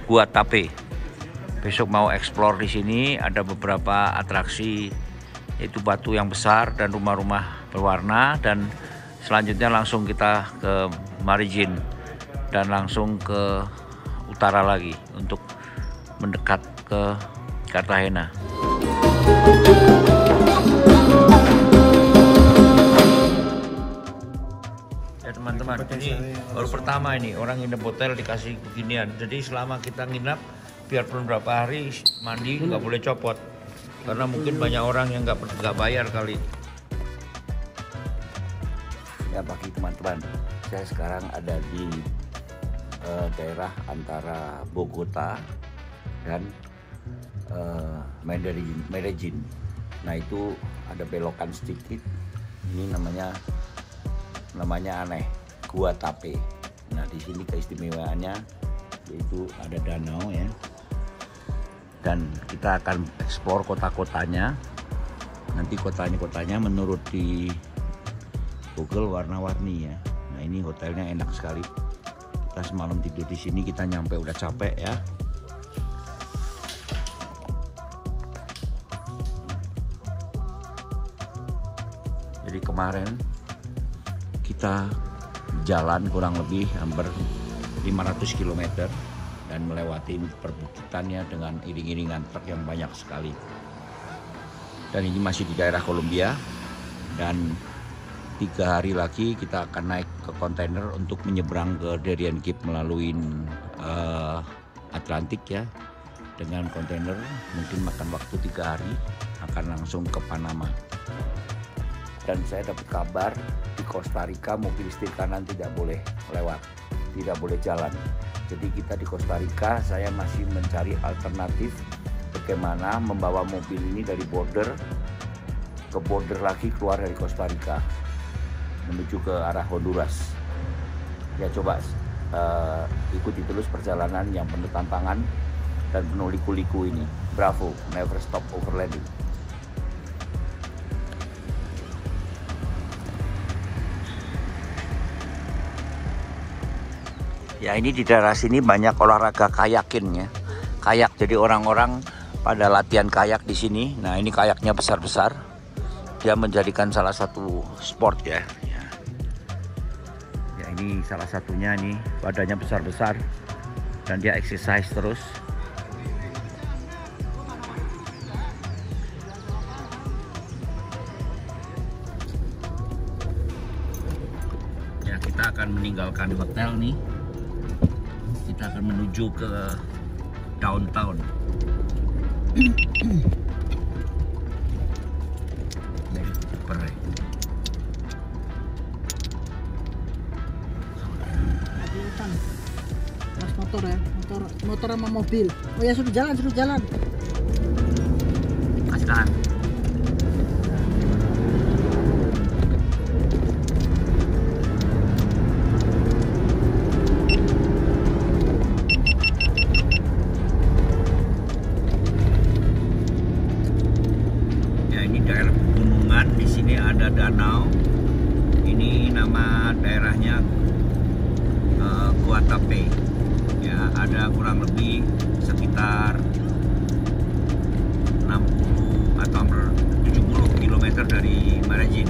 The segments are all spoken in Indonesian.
Gua Tape. Besok mau explore di sini, ada beberapa atraksi, yaitu batu yang besar dan rumah-rumah berwarna, dan selanjutnya langsung kita ke Marijin dan langsung ke utara lagi untuk mendekat ke Cartagena. Ya teman-teman, ini baru pertama ini orang nginep hotel dikasih beginian. Jadi selama kita nginap, biarpun berapa hari mandi nggak boleh copot, karena mungkin banyak orang yang nggak bayar kali. Ya bagi teman-teman, saya sekarang ada di daerah antara Bogota dan Medellin. Nah itu ada belokan sedikit. Ini namanya aneh, Gua Tape. Nah di sini keistimewaannya yaitu ada danau ya. Dan kita akan eksplor kota-kotanya. Nanti kotanya menurut di Google warna-warni ya. Nah ini hotelnya enak sekali. Kita semalam tidur di sini, kita nyampe udah capek ya. Jadi kemarin kita jalan kurang lebih hampir 500 km dan melewati perbukitannya dengan iring-iringan truk yang banyak sekali. Dan ini masih di daerah Kolombia, dan 3 hari lagi kita akan naik ke kontainer untuk menyeberang ke Darien Cape melalui Atlantik ya. Dengan kontainer mungkin makan waktu 3 hari, akan langsung ke Panama. Dan saya dapat kabar di Costa Rica mobil setir kanan tidak boleh lewat, tidak boleh jalan. Jadi kita di Costa Rica, saya masih mencari alternatif bagaimana membawa mobil ini dari border ke border lagi, keluar dari Costa Rica menuju ke arah Honduras. Ya coba ikuti terus perjalanan yang penuh tantangan dan penuh liku-liku ini. Bravo, never stop overlanding. Ya ini di daerah sini banyak olahraga kayakin ya. Kayak, jadi orang-orang pada latihan kayak di sini. Nah ini kayaknya besar-besar. Dia menjadikan salah satu sport ya. Ya ini salah satunya nih, badannya besar-besar dan dia exercise terus. Ya kita akan meninggalkan hotel nih. Kita akan menuju ke downtown. Mas motor ya, motor sama mobil. Oh ya sudah jalan. Kasih tahan. Daerah pegunungan, di sini ada danau. Ini nama daerahnya Gua Tape. Ya, ada kurang lebih sekitar 60 atau 70 km dari Marijin.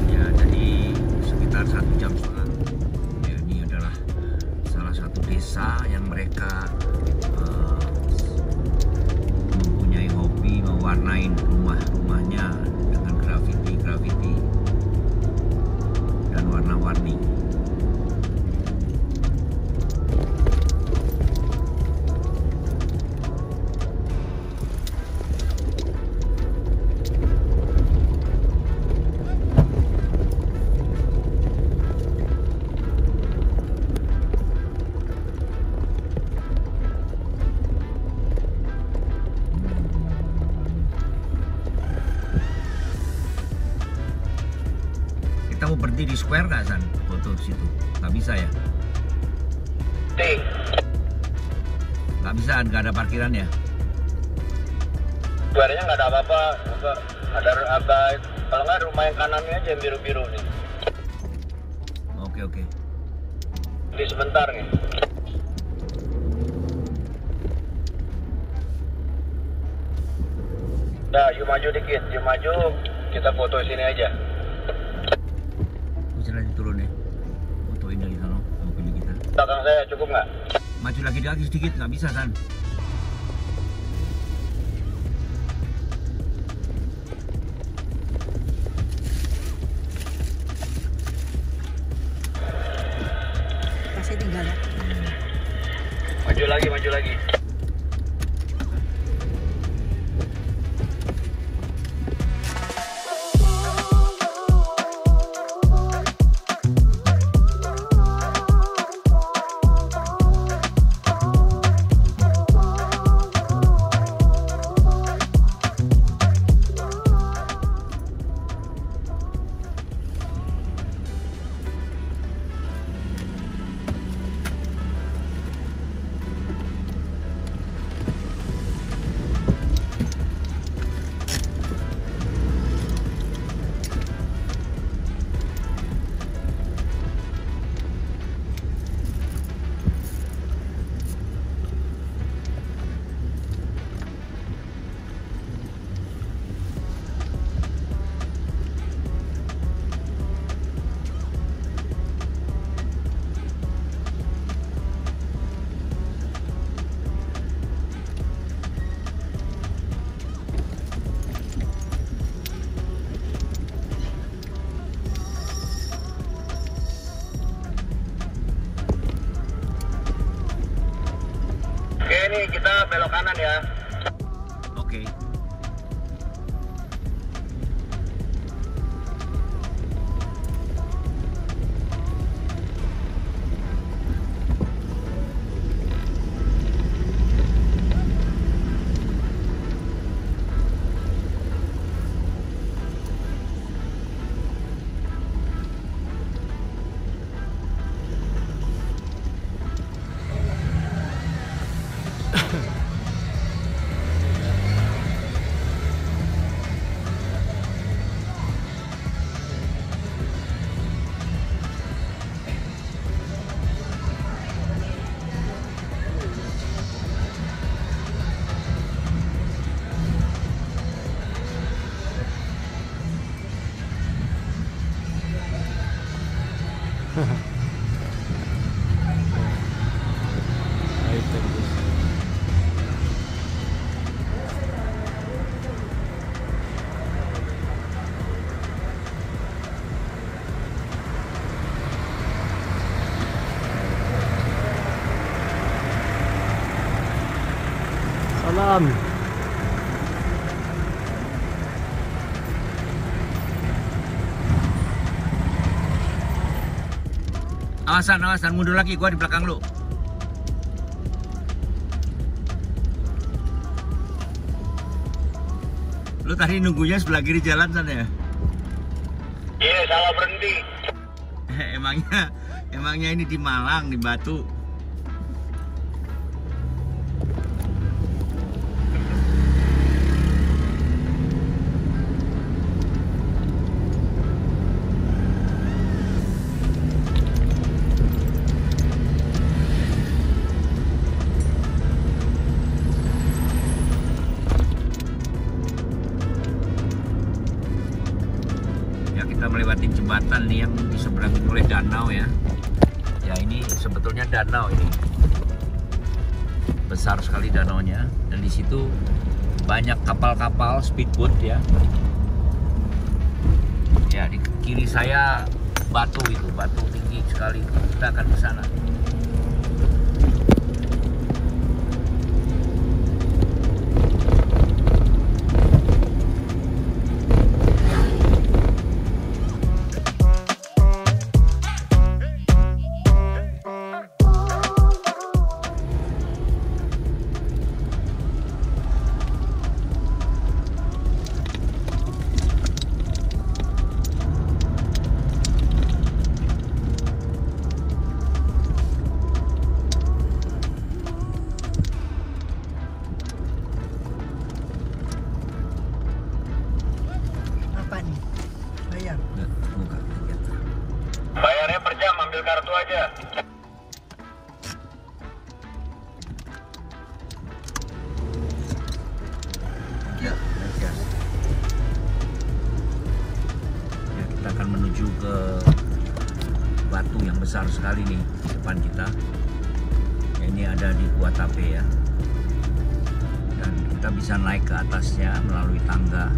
Ya, jadi sekitar 1,5 jam. Ya, ini adalah salah satu desa yang mereka mewarnain rumah-rumahnya dengan grafiti dan warna-warni. Kita mau berhenti di square nggak, San? Foto situ? Nggak bisa ya? Nggak bisa, nggak ada parkiran ya? Square-nya nggak ada apa-apa. Ada kalau nggak rumah yang kanannya aja yang biru-biru nih. Oke. Di sebentar nih. Dah, you maju dikit, you maju. Kita foto sini aja. Bisa lagi turun ya. Fotoin dari sana mobil kita. Belakang saya cukup nggak? Maju lagi sedikit, nggak bisa kan? Kasih tinggal ya. Maju lagi, maju lagi. Oke, ini kita belok kanan ya. Oke. Salam. Awasan, mundur lagi, gua di belakang lu. Lu tadi nunggunya sebelah kiri jalan sana ya? Iya, salah berhenti. Emangnya ini di Malang, di Batu. Kita melewati jembatan nih yang diseberangi oleh danau ya. Ya ini sebetulnya danau ini. Besar sekali danaunya dan di situ banyak kapal-kapal speedboat ya. Ya di kiri saya batu itu, batu tinggi sekali. Kita akan ke sana. ke batu yang besar sekali nih di depan kita. Ini ada di Gua Tape ya. Dan kita bisa naik ke atasnya melalui tangga.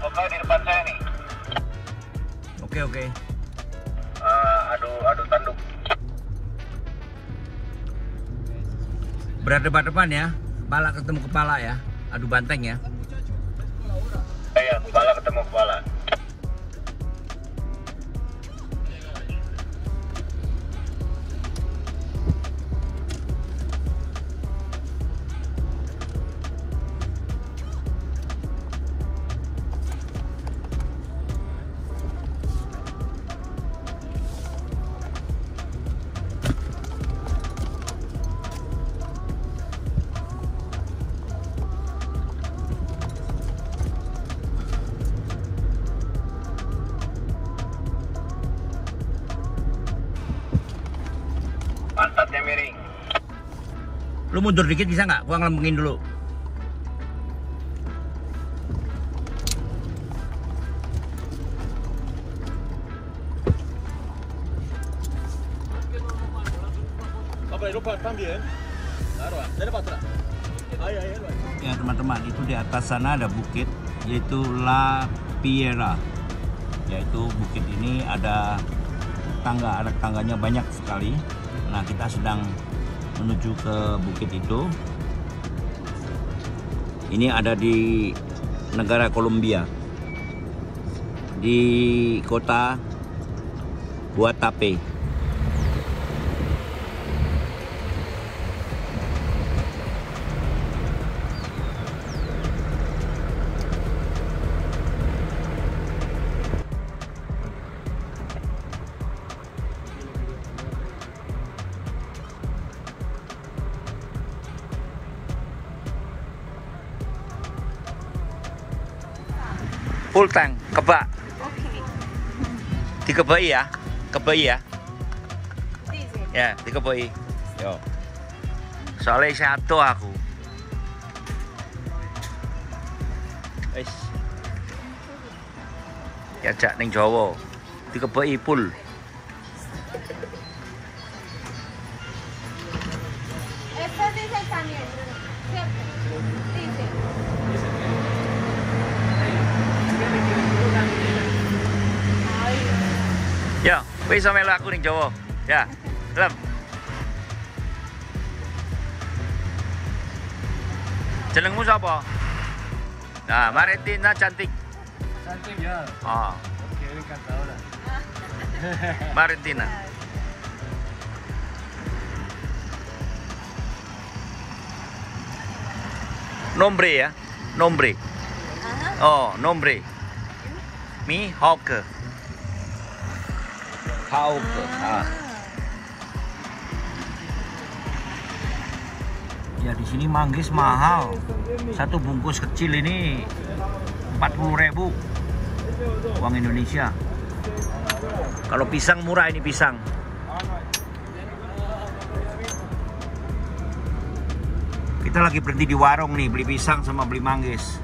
Oke, di depan saya nih. Oke. Adu tanduk. Berdebat-depan ya. Kepala ketemu kepala ya. Adu banteng ya. Iya, kepala ketemu kepala. Pantatnya miring. Lu mundur dikit bisa nggak? Gua ngelempengin dulu. Ya teman-teman, itu di atas sana ada bukit yaitu La Piera. Yaitu bukit ini ada tangganya banyak sekali. Nah, kita sedang menuju ke bukit itu. Ini ada di negara Kolombia, di kota Gua Tape. Full tank, kebak. Oke. Dikebaki ya, kebaki ya. Diesel. Ya, dikebaki. Yo. Soalnya satu aku. Wis. Diajak ning Jawa. Dikebaki full. Este diésel también, ¿cierto? Diésel. Ya, wis melu aku ning Jawa. Ya, lem. Jenengmu sapa? Nah, Maritina cantik. Cantik ya. Oh, Oke, ini kan tahu lah. Maritina. Nombre ya, nombre. Oh, nombre. Mi Hauke. Hauke. Ah. Ya di sini manggis mahal. Satu bungkus kecil ini 40.000 uang Indonesia. Kalau pisang murah, ini pisang. Kita lagi berhenti di warung nih, beli pisang sama beli manggis.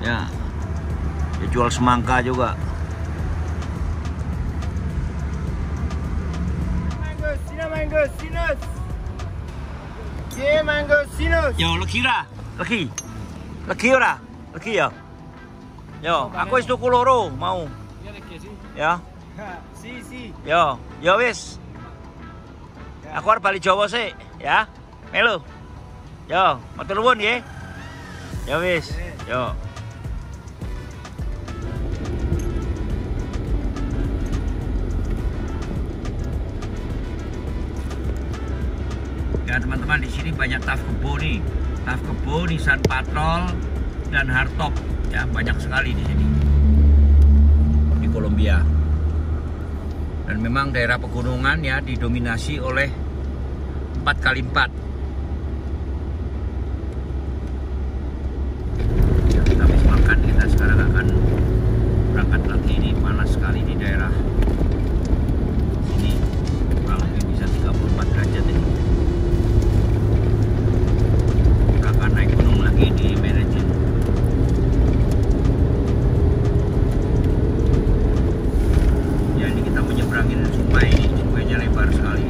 Ya, dia jual semangka juga. Mangosinos. Yeah, Mangosinos. Yo, lagi ora? Lagi. Lagi ora? Lagi ya? Yo, aku wis tuku loro mau. Ya lagi sih. Ya. Si. Yo, yo wis. Aku arep bali Jawa sik, ya. Melu. Yo, matur nuwun nggih. Ya wis. Yo. Ya teman-teman, di sini banyak taf kebo nih. Taf kebo, Nissan Patrol dan hardtop. Ya, banyak sekali di sini. Di Kolombia. Dan memang daerah pegunungan ya didominasi oleh 4x4. Ya, kita habis makan, kita sekarang akan berangkat lagi. Ini panas sekali di daerah sini, kurang lebih bisa 34 derajat ini. Kita akan naik gunung lagi di Medellin. Ya, ini kita menyeberangin sungai ini, sungainya lebar sekali.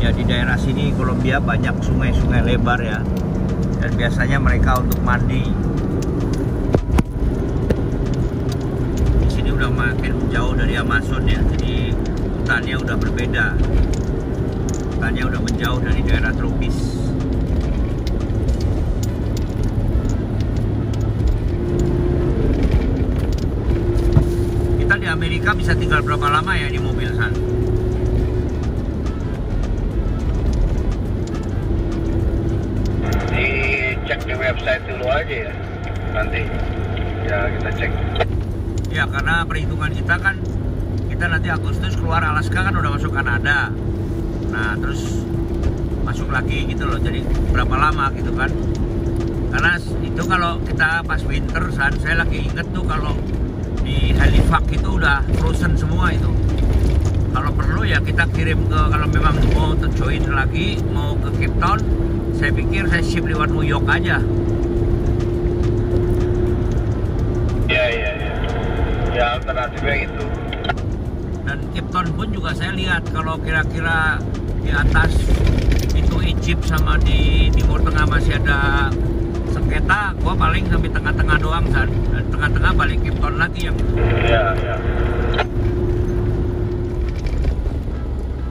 Ya, di daerah sini Kolombia banyak sungai-sungai lebar ya, dan biasanya mereka untuk mandi. Di sini udah makin jauh dari Amazon ya, jadi hutannya udah berbeda. Hutannya udah menjauh dari daerah tropis. Kita di Amerika bisa tinggal berapa lama ya di mobil, San? Dicek di website dulu aja ya. Nanti ya kita cek. Ya, karena perhitungan kita kan, kita nanti Agustus keluar Alaska kan udah masuk Kanada. Nah, terus masuk lagi gitu loh. Jadi berapa lama gitu kan? Karena itu kalau kita pas winter, San, saya lagi inget tuh kalau di Halifax itu udah frozen semua itu. Kalau perlu ya kita kirim ke, kalau memang mau join lagi, mau ke Cape Town, saya pikir saya ship lewat New York aja. Ya. Ya alternatifnya itu. Dan Cape Town pun juga saya lihat kalau kira-kira di atas itu Egypt sama di Timur Tengah masih ada sengketa, gua paling sampai tengah-tengah doang, San. Dan tengah-tengah balik Cape Town lagi yang. Ya.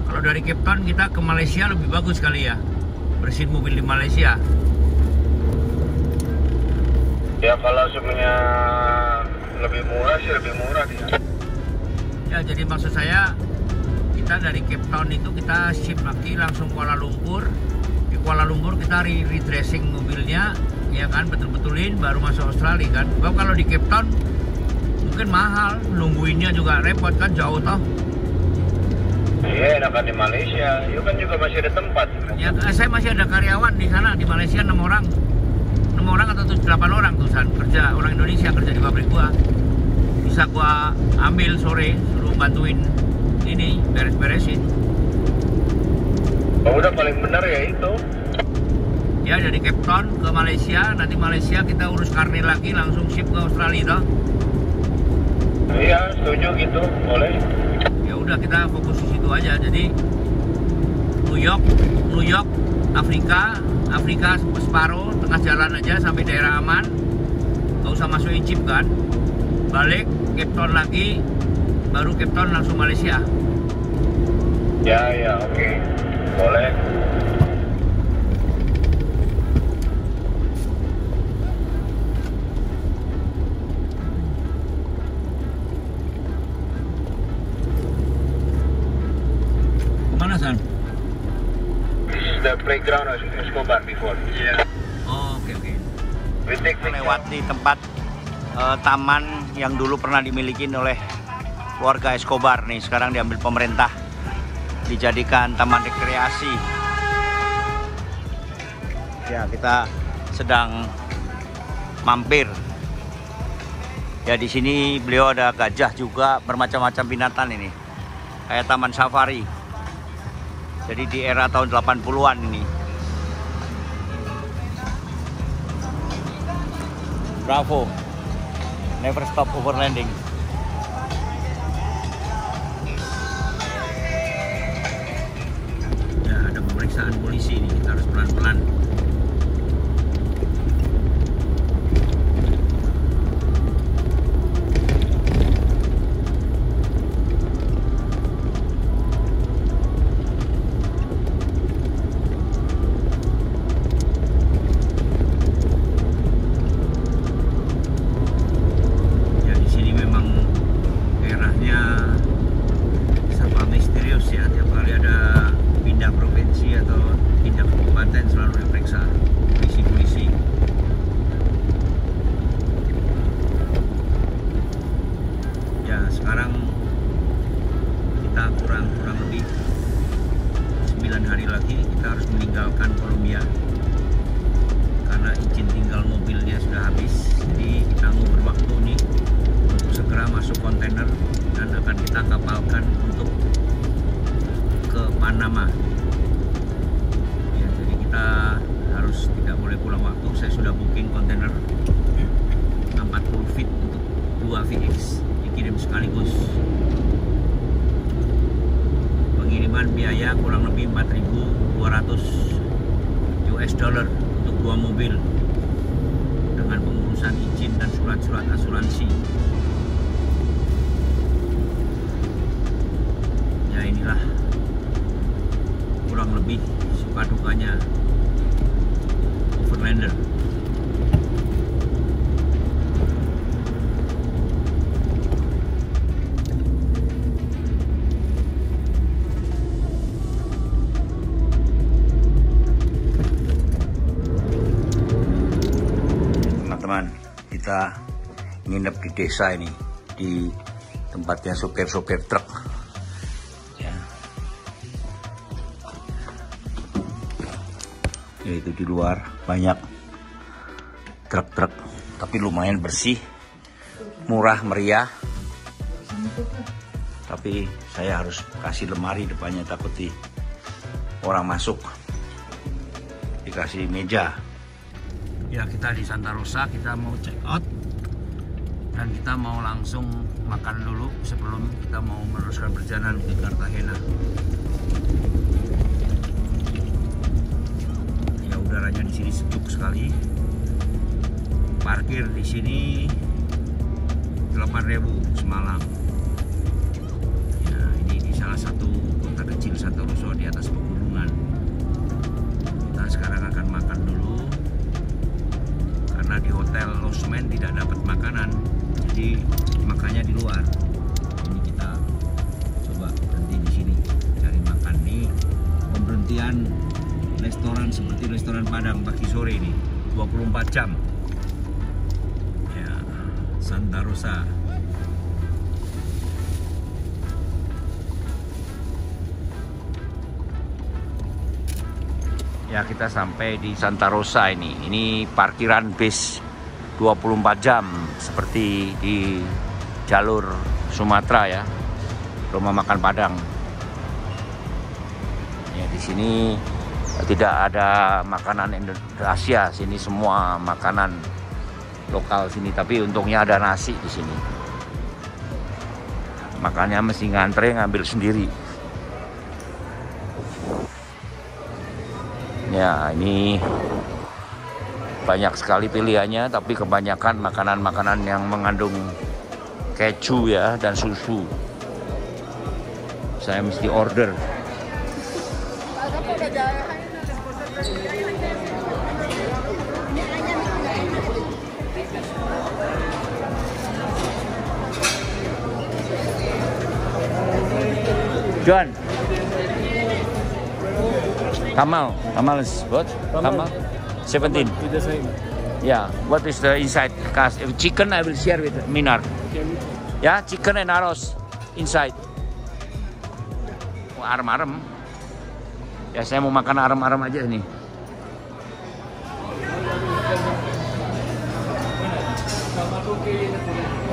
Kalau dari Cape Town kita ke Malaysia lebih bagus kali ya, bersihin mobil di Malaysia. Ya kalau sebenarnya lebih murah sih lebih murah dia. Ya, jadi maksud saya kita dari Cape Town itu kita ship lagi langsung Kuala Lumpur. Di Kuala Lumpur kita redressing mobilnya, ya kan, betul-betulin baru masuk Australia kan. Kalau di Cape Town mungkin mahal, nungguinnya juga repot kan, jauh toh. Iya, enakan di Malaysia. Itu kan juga masih ada tempat. Ya, saya masih ada karyawan di sana di Malaysia 6 orang. 6 orang atau 8 orang tuh, San, kerja, orang Indonesia kerja di pabrik gua. Bisa gua ambil sore, suruh bantuin ini beres-beresin. Oh, udah paling benar ya itu. Ya, dari Cape Town ke Malaysia, nanti Malaysia kita urus karne lagi langsung ship ke Australia toh. Iya, setuju gitu, boleh. Ya udah, kita fokus di situ aja. Jadi New York, Afrika separuh, tengah jalan aja sampai daerah aman, nggak usah masuk Egypt kan. Balik Cape Town lagi, baru Cape Town langsung Malaysia. Ya, oke. Boleh. Mana, San? This is the playground of Escobar before. Yeah. Oh, oke. We take Lewat di tempat taman yang dulu pernah dimiliki oleh keluarga Escobar nih, sekarang diambil pemerintah, dijadikan taman rekreasi. Ya, kita sedang mampir. Ya, di sini beliau ada gajah juga, bermacam-macam binatang ini. Kayak taman safari. Jadi di era tahun 80-an ini. Bravo. Never stop overlanding. pemeriksaan polisi ini. Kita harus pelan-pelan. Sekarang kita kurang lebih 9 hari lagi kita harus meninggalkan Kolombia karena izin tinggal mobilnya sudah habis. Jadi kita mau berwaktu nih untuk segera masuk kontainer dan akan kita kapalkan untuk ke Panama. Ya, jadi kita harus tidak boleh pulang waktu. Saya sudah booking kontainer 40 feet untuk 2 VX. Kirim sekaligus. Pengiriman biaya kurang lebih 4.200 US dollar untuk 2 mobil dengan pengurusan izin dan surat-surat asuransi. Ya, inilah kurang lebih suka dukanya Overlander. Teman, kita nginep di desa ini, di tempatnya sopir-sopir truk. Ya. Yaitu di luar banyak truk-truk, tapi lumayan bersih, murah meriah. Tapi saya harus kasih lemari depannya, takut orang masuk. Dikasih meja. Ya, kita di Santa Rosa, kita mau check out dan kita mau langsung makan dulu sebelum kita mau meneruskan perjalanan ke Cartagena. Ya, udaranya di sini sejuk sekali. Parkir di sini 8.000 semalam. Ya, ini di salah satu kota kecil Santa Rosa di atas pegunungan. Kita sekarang akan makan dulu. Karena di hotel losemen tidak dapat makanan, jadi makannya di luar. Ini kita coba berhenti di sini cari makan. Nih pemberhentian restoran seperti restoran Padang pagi sore ini 24 jam. Ya, Santa Rosa. Ya, kita sampai di Santa Rosa ini. Ini parkiran bis 24 jam seperti di jalur Sumatera ya. Rumah makan Padang. Ya, di sini tidak ada makanan Indonesia, sini semua makanan lokal sini, tapi untungnya ada nasi di sini. Makanya mesti ngantre ngambil sendiri. Ya, ini banyak sekali pilihannya, tapi kebanyakan makanan-makanan yang mengandung keju ya dan susu. Saya mesti order. John. Kamal is what? Kamal? 17. The same. Yeah. What is the inside cast? Chicken I will share with Minar. Yeah, chicken and arroz inside. Oh, arem-arem. Ya, saya mau makan arem-arem aja nih.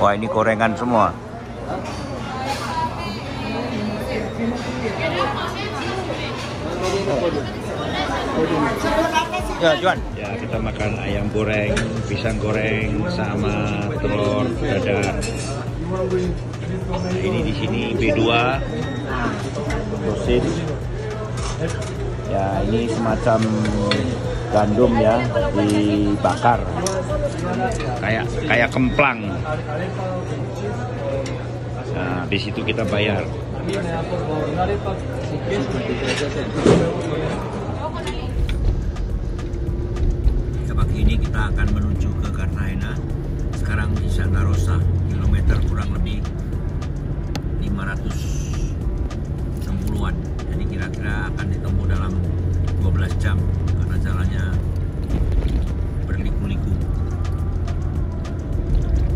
Wah, ini gorengan semua. Ya, Juan. Ya, kita makan ayam goreng, pisang goreng, sama telur dadar. Ini di sini B2, sosis. Ya, ini semacam gandum ya, dibakar. Kayak kemplang. Nah, di situ kita bayar. Pagi ini kita akan menuju ke Cartagena. Sekarang di Santa Rosa, kilometer kurang lebih 560-an. Jadi kira-kira akan ditempuh dalam 12 jam karena jalannya berliku-liku.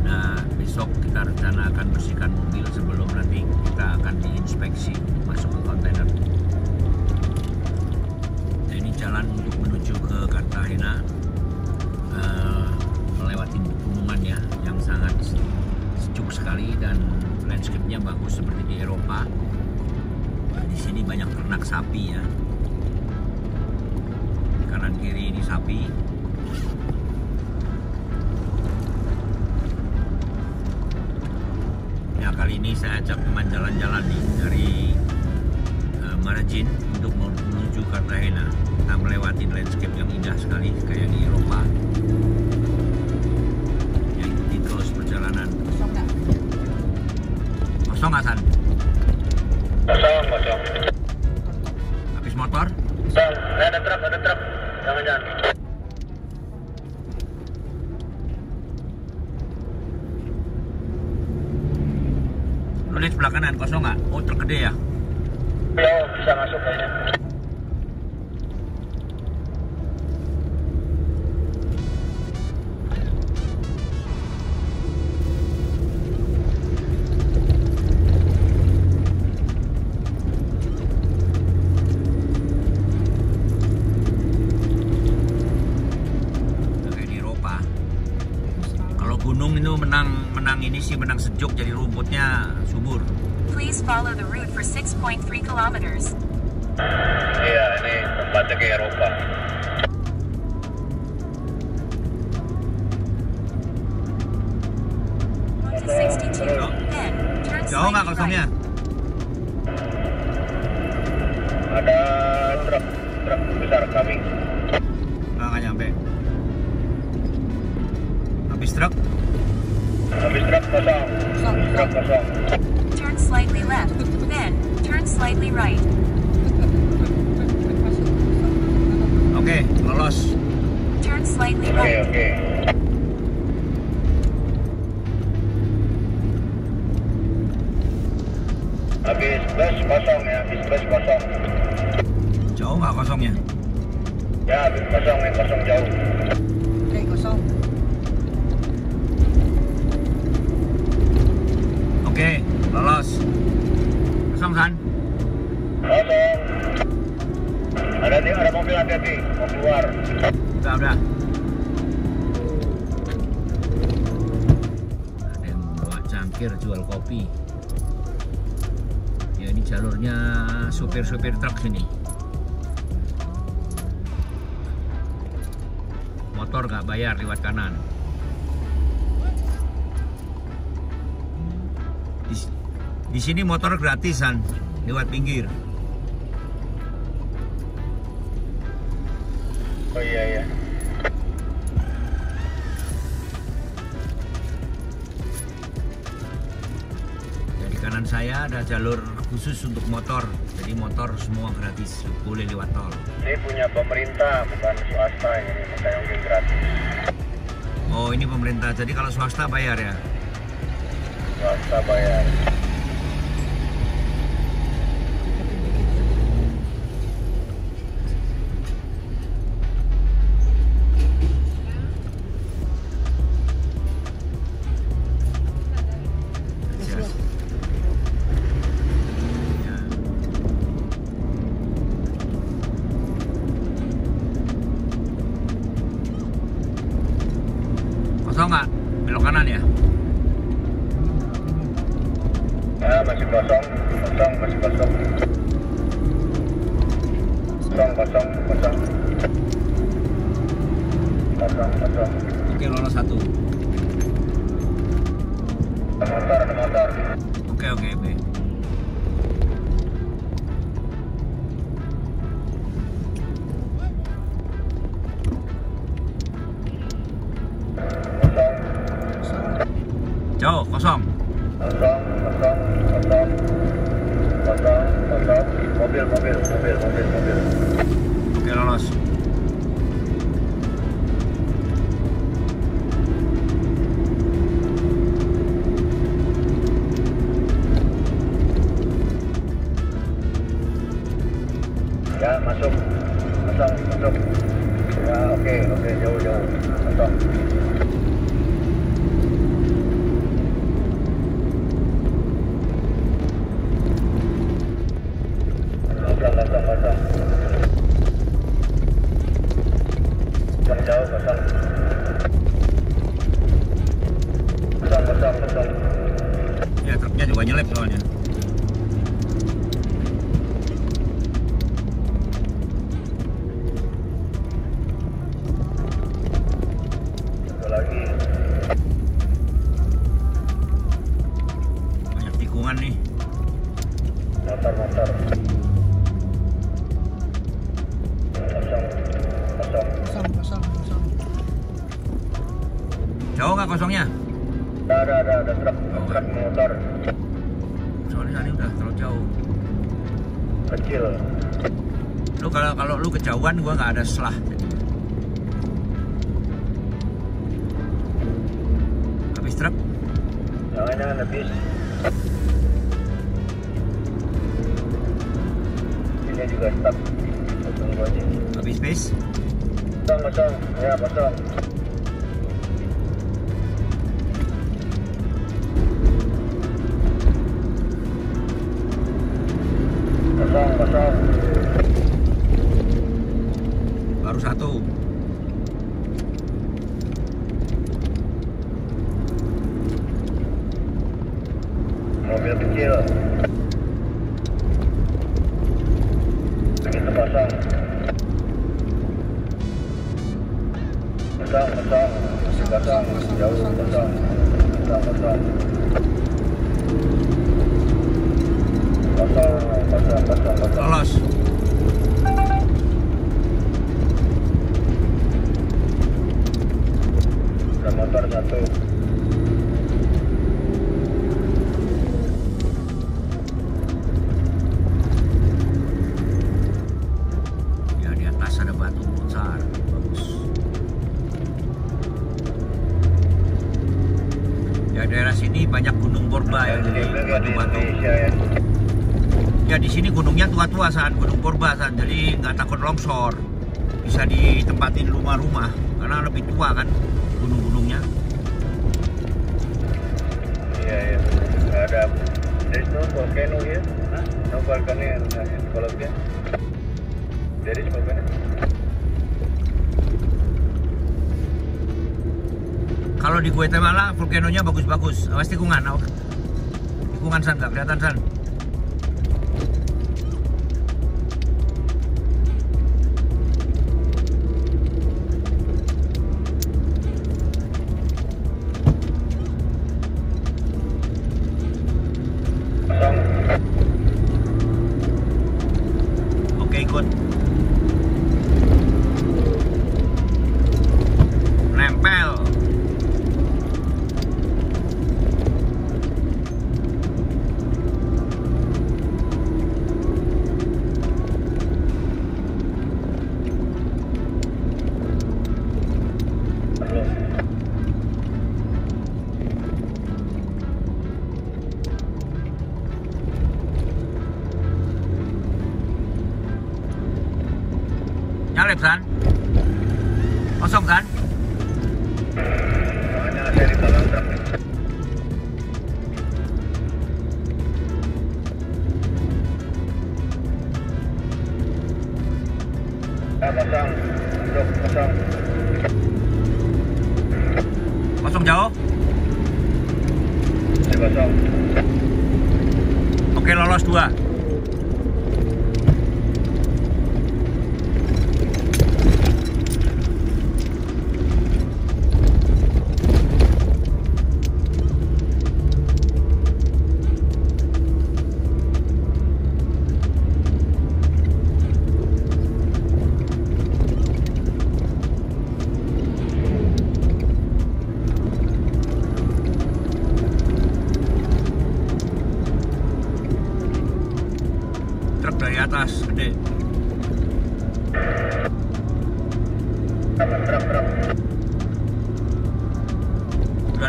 Nah, besok kita rencana akan bersihkan mobil sebelum nanti kita akan diinspeksi masuk ke kontainer. Nah, ini jalan untuk menuju ke Cartagena, melewati pegunungan ya, yang sangat sejuk sekali dan landscape-nya bagus seperti di Eropa. Di sini banyak ternak sapi ya. Kanan kiri ini sapi. Ya, kali ini saya ajak teman jalan-jalan nih dari Marajin untuk menuju Cartagena. Kita melewati landscape yang indah sekali kayak di Eropa. Ya, ikuti terus perjalanan. Kosong nggak, San? Kosong. Habis motor? Kosong. Ada truk. Jangan. Lu lihat sebelah kanan, kosong nggak? Oh, truk gede ya? Belum bisa masuk kayaknya. Gunung itu menang ini sih, menang sejuk, jadi rumputnya subur. Please follow the route for 6.3 kilometers. Iya, ini tempatnya ke Eropa. To 62, then turn Jauh nggak slightly kosongnya? right. Ada truk besar kami. Nggak nyampe. Habis truk? Habis truk kosong. Turn slightly left, then turn slightly right. Oke, lolos. Turn slightly right. Oke. Habis bus kosong. Jauh nggak kosongnya? Ya, habis kosong jauh. Oke, kosong. Oke, lolos. Kosong, San? Kosong. Ada mobil hati-hati, mau keluar. Udah. Ada yang bawa cangkir jual kopi. Ya, ini jalurnya supir-supir truk sini. Motor nggak bayar lewat kanan. Di sini motor gratisan lewat pinggir. Oh iya. Di kanan saya ada jalur khusus untuk motor. Jadi motor semua gratis, boleh lewat tol. Ini punya pemerintah, bukan swasta ini, makanya mungkin gratis. Oh, ini pemerintah. Jadi kalau swasta bayar ya? Swasta bayar. Kosong nggak? Belok kanan ya? Ah, masih kosong. Kosong. Oke, lolos satu. Ada motor. Oke, B. Jauh, kosong. Kosong. Mobil. Oke, lolos. Ya, masuk. Ya, oke, jauh. Masuk. Kosong. Kosong jauh, kosong. Kosong. Ya, truknya juga nyelip soalnya. Satu lagi. Banyak tikungan nih. Motor. Kosong. Kosong. Jauh nggak kosongnya? Ada truk motor Soalnya ini udah terlalu jauh. kecil. Lu kalau lu kejauhan, gua nggak ada selah. Habis truk? Jangan habis. Ini juga stuck. Tunggu aja. Habis space? Kosong. Ya, kosong. Kosong. Baru satu. Mobil kecil. Begitu kosong. Jauh, kosong. Lolos. Ada motor satu. Ya, di atas ada batu besar. Bagus. Ya, daerah sini banyak gunung purba ya, jadi batu-batu. Ya, di sini gunungnya tua-tua, gunung purba, jadi nggak takut longsor. Bisa ditempatin rumah-rumah karena lebih tua kan gunung-gunungnya. Iya. Ada. There's no volcano here. No volcano in Colombia. There is volcano. Kalau di Guatemala volcanonya bagus-bagus. Awas tikungan, San, nggak kelihatan San. Oke, ikut. Nempel. Nyalip San? Kosong kan? Soalnya ada di belakang truk. Kosong. Kosong. Kosong jauh? Kosong. Oke, lolos 2.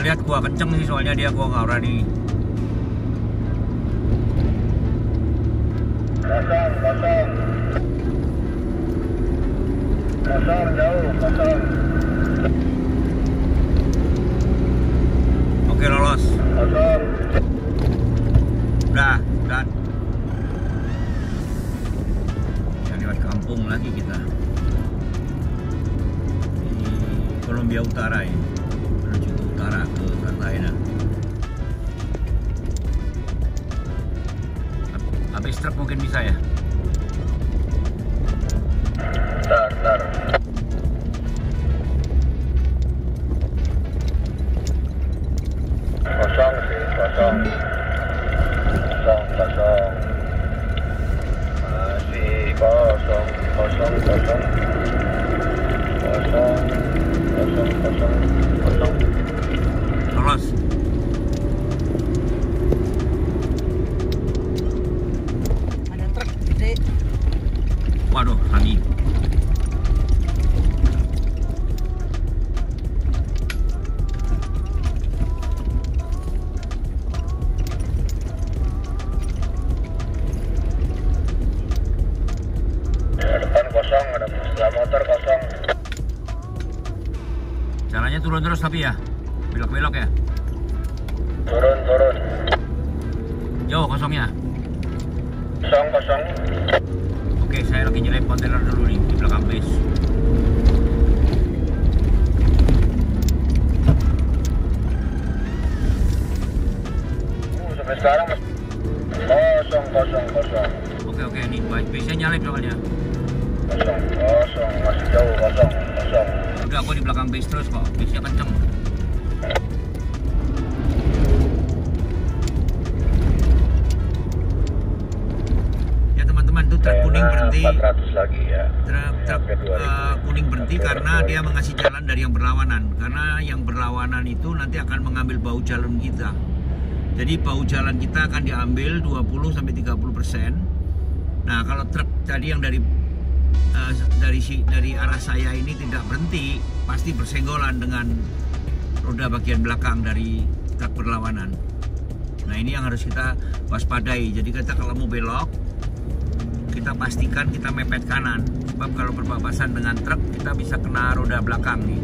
lihat gua kenceng sih, soalnya dia gua nggak berani. Kosong, kosong. Kosong, jauh, kosong. Oke, lolos. Kosong. Udah. Yang lewat kampung lagi kita. Di Kolombia Utara ya. Menuju ke utara ke Cartagena. Habis truk mungkin bisa ya? Bentar. Kosong sih, kosong. Kosong. Masih kosong. Lolos. Ada truk gede. Waduh, lagi. Depan kosong, ada setelah motor kosong. Caranya turun terus tapi ya? Belok-belok ya? Turun. Jauh kosongnya. Kosong. Oke, saya lagi nyelip kontainer dulu nih di belakang base. Sampai sekarang kosong. Oke, nih base-nya nyalip soalnya. Kosong, masih jauh, kosong. Udah, gua di belakang base terus kok, base-nya kenceng. Ya teman-teman, tuh truk kuning berhenti. 400 lagi ya. Truk kuning berhenti karena dia mengasih jalan dari yang berlawanan. Karena yang berlawanan itu nanti akan mengambil bahu jalan kita. Jadi bahu jalan kita akan diambil 20-30%. Nah, kalau truk tadi yang dari arah saya ini tidak berhenti, pasti bersenggolan dengan roda bagian belakang dari truk berlawanan. Nah, ini yang harus kita waspadai. Jadi kita kalau mau belok, kita pastikan kita mepet kanan. Sebab kalau berpapasan dengan truk, kita bisa kena roda belakang nih.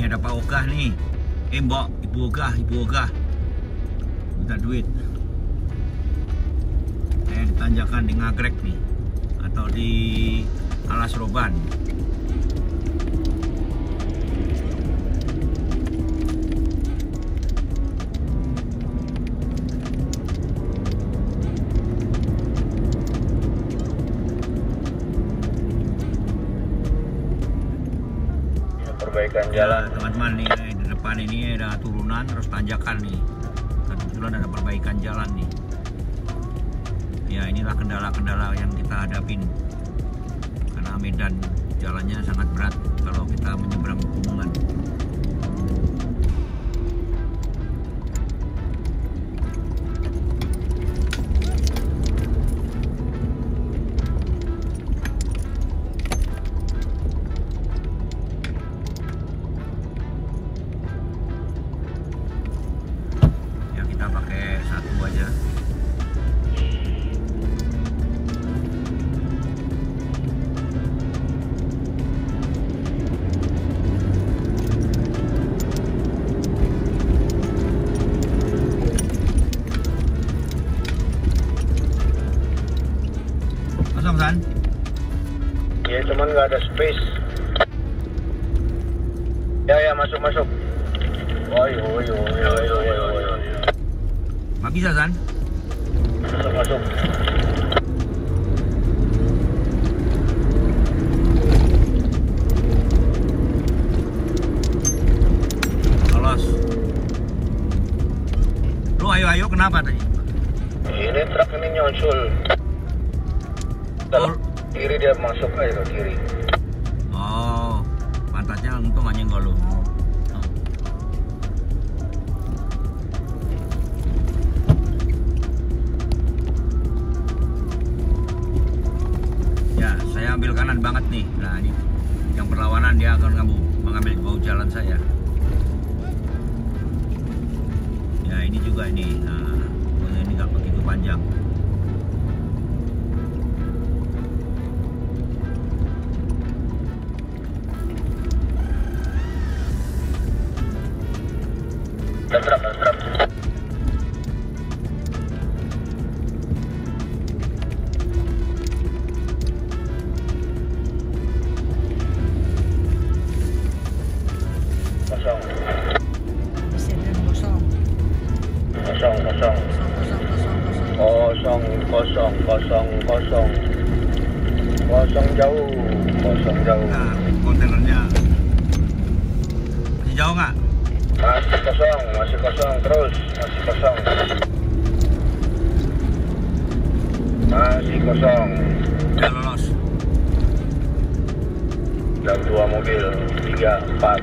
Ada Pak Ogah nih, Mbok, Ibu Ogah minta duit. Saya ditanjakan di Ngagrek nih, atau di Alas Roban. Perbaikan jalan. Teman-teman nih, di depan ini ada turunan terus tanjakan nih. Kebetulan ada perbaikan jalan nih. Ya, inilah kendala-kendala yang kita hadapin. Karena medan jalannya sangat berat kalau kita menyeberang pegunungan. Pakai satu aja. Kosong kan? Ya, cuman nggak ada space. Ya, masuk. Woi. Nggak bisa, San? Masuk. ayo kenapa tadi? Ini truk ini nyusul. Kalau kiri dia masuk aja ke kiri. Oh, pantatnya untung hanya nyenggol lu. Ya, saya ambil kanan banget nih. Nah, ini yang perlawanan dia akan mengambil bau jalan saya. Ya, ini juga ini. Nah, ini nggak begitu panjang. Truk. Kosong. Mesinnya kosong. Kosong. Kosong jauh. Nah, kontainernya masih jauh nggak? Masih kosong terus, masih kosong. Udah lolos. Dan 2 mobil, 3, 4.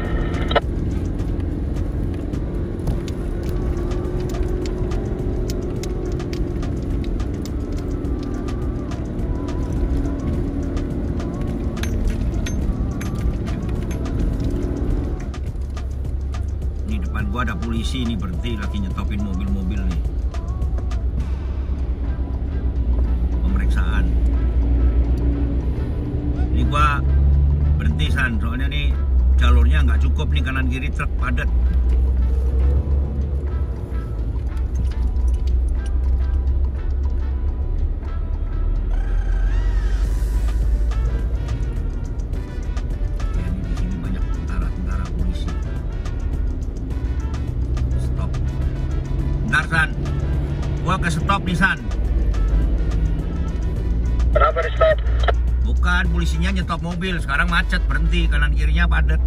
Ini depan gua ada polisi nih berhenti lagi nyetopin mobil-mobil nih. Pemeriksaan. Ini gua berhenti San, soalnya nih jalurnya nggak cukup nih, kanan kiri truk padat. Ya, ini di sini banyak tentara polisi. Stop. Bentar San, gua ke stop nih San. Kenapa di stop? Bukan, polisinya nyetop mobil, sekarang macet, berhenti, kanan kirinya padat.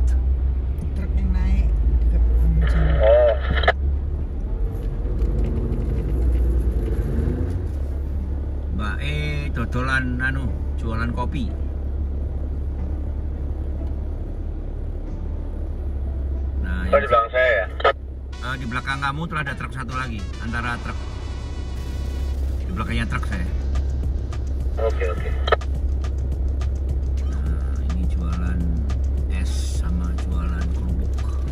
Truk yang naik dekat ambil jalan. Oh, Mbak dodolan jualan kopi. Nah, di belakang saya ya? di belakang kamu tuh ada truk satu lagi, antara truk di belakangnya truk saya. Oke. Nah, ini jualan es sama jualan kerupuk.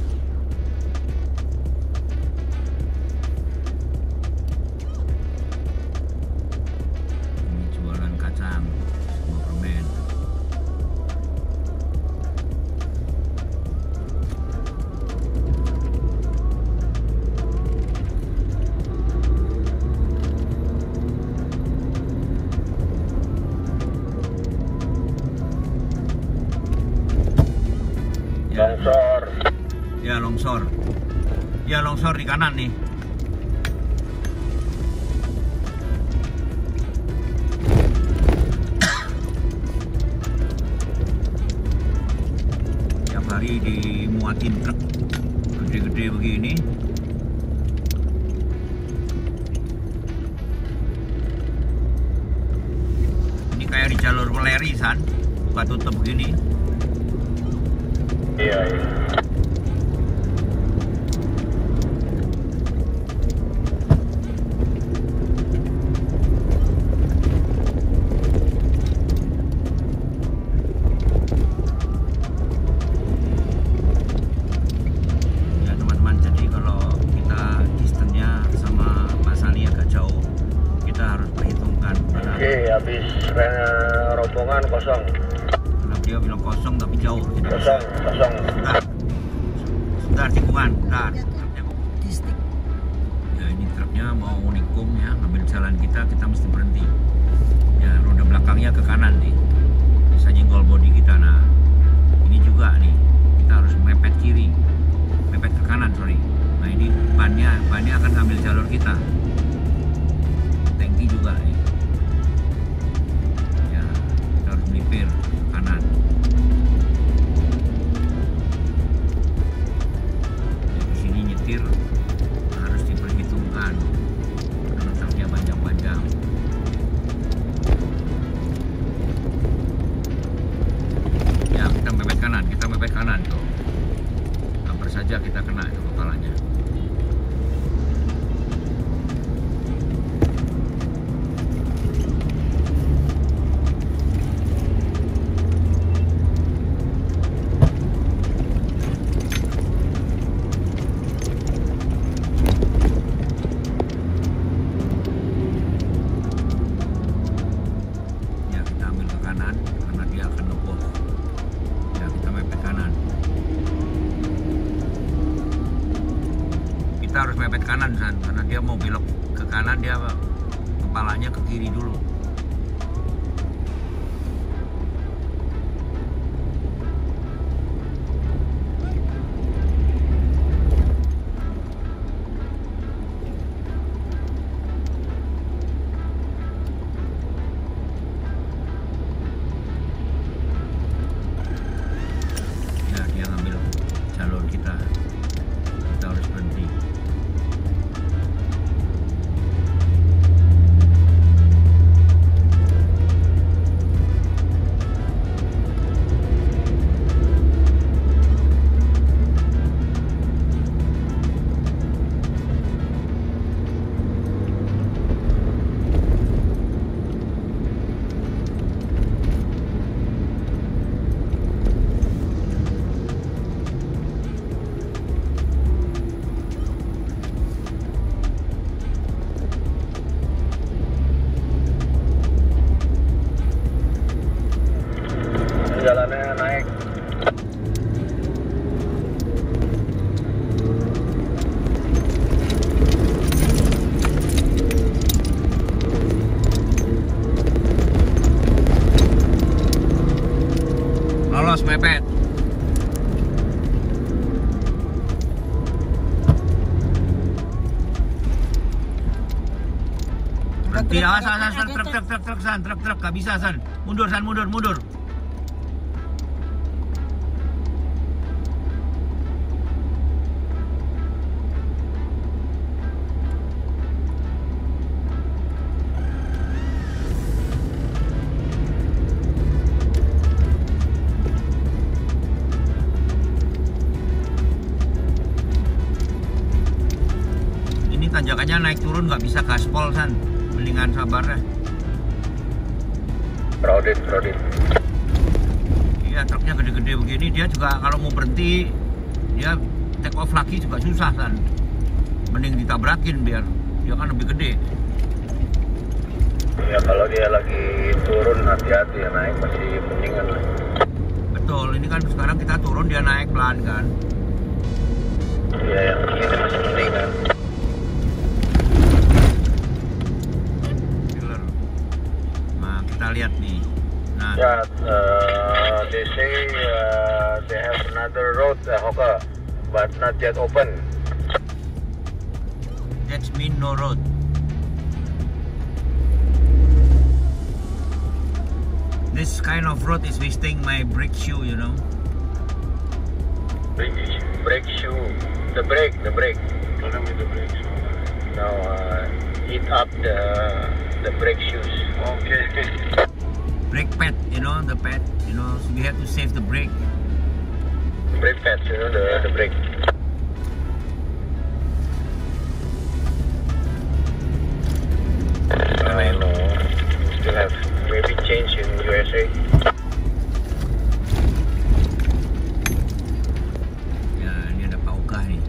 Ini jualan kacang sama permen. Longsor. Ya, longsor di kanan nih. Tiap hari dimuatin truk gede-gede begini. Ini kayak di jalur Weleri San, buka tutup begini. Iya. Habis rombongan kosong. Kalau dia bilang kosong tapi jauh. Kosong. Sebentar tikungan. Distik. Ya, ini truknya mau nikung ya, ngambil jalan kita mesti berhenti. Ya, roda belakangnya ke kanan nih. Bisa nyenggol bodi kita. Nah, ini juga nih. Kita harus mepet kiri. Mepet ke kanan, sorry. Nah, ini bannya akan ngambil jalur kita. Tangki juga nih. Melipir kanan. Di sini nyetir harus diperhitungkan. dia mau belok ke kanan, dia kepalanya ke kiri dulu. Ya, dia ngambil jalur kita harus berhenti. Jalannya naik. Lolos mepet. Berhenti, awas, truk, gak bisa, San. Mundur, San, mundur. Ini tanjakannya naik turun nggak bisa gaspol, San. Mendingan sabar deh. Crowded. Iya, truknya gede-gede begini, dia juga kalau mau berhenti, dia take off lagi juga susah, San. Mending ditabrakin biar dia kan lebih gede. Ya kalau dia lagi turun hati-hati ya, naik masih mendingan lah. Betul, ini kan sekarang kita turun, dia naik pelan kan. Iya, yang ini masih mendingan. Killer. Nah, kita lihat nih. Nah, Yeah, they say they have another road, Hoka, but not yet open. that mean no road. This kind of road is wasting my brake shoe, you know. Brake shoe, the brake. Tell me the brake shoe. Now heat up the brake shoes. Okay. Brake pad, you know, the pad, you know, so we have to save the brake. Brake pads, you know, the brake. I know. Still have maybe change in USA. Ya, ini ada Pak Uga nih.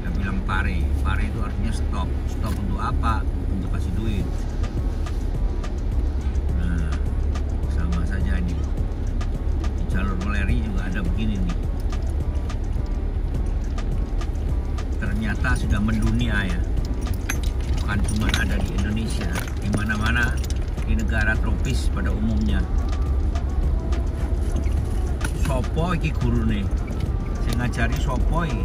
Dia bilang pare. Pare itu artinya stop. Stop untuk apa? Untuk kasih duit. Nah, sama saja ini. Di jalur Meleri juga ada begini nih. Ternyata sudah mendunia ya. Bukan cuma ada di Indonesia, di mana-mana di negara tropis pada umumnya. Sopo iki gurune? Sing ngajari sopo iki?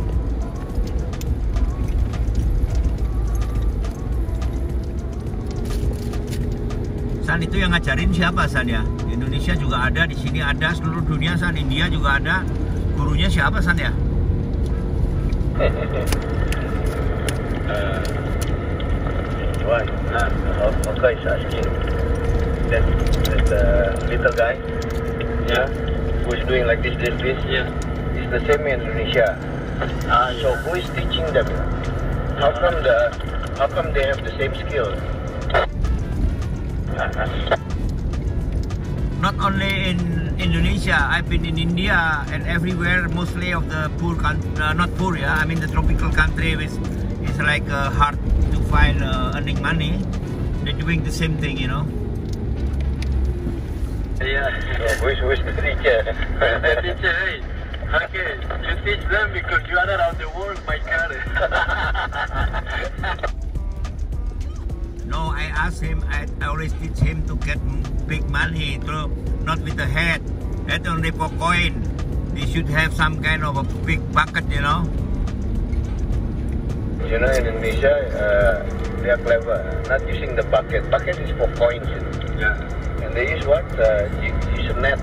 San, itu yang ngajarin siapa, San, ya? Di Indonesia juga ada, di sini ada, seluruh dunia, San. India juga ada. Gurunya siapa, San, ya? What? Okay, is asking that little guy, yeah, who is doing like this, yeah, is the same in Indonesia. So who is teaching them? How come they have the same skill? Not only in Indonesia, I've been in India and everywhere, mostly of the poor country, not poor, yeah, I mean the tropical country, which is like hard to find earning money. They're doing the same thing, you know. Yeah. So who is the teacher? The teacher, right? Okay, you teach them because you are around the world, my car. No, I asked him, I always teach him to get big money, not with the head only for coin. They should have some kind of a big bucket, you know. You know, in Indonesia, they are clever. Not using the bucket. Bucket is for coins. Yeah. And they use what? Use a net.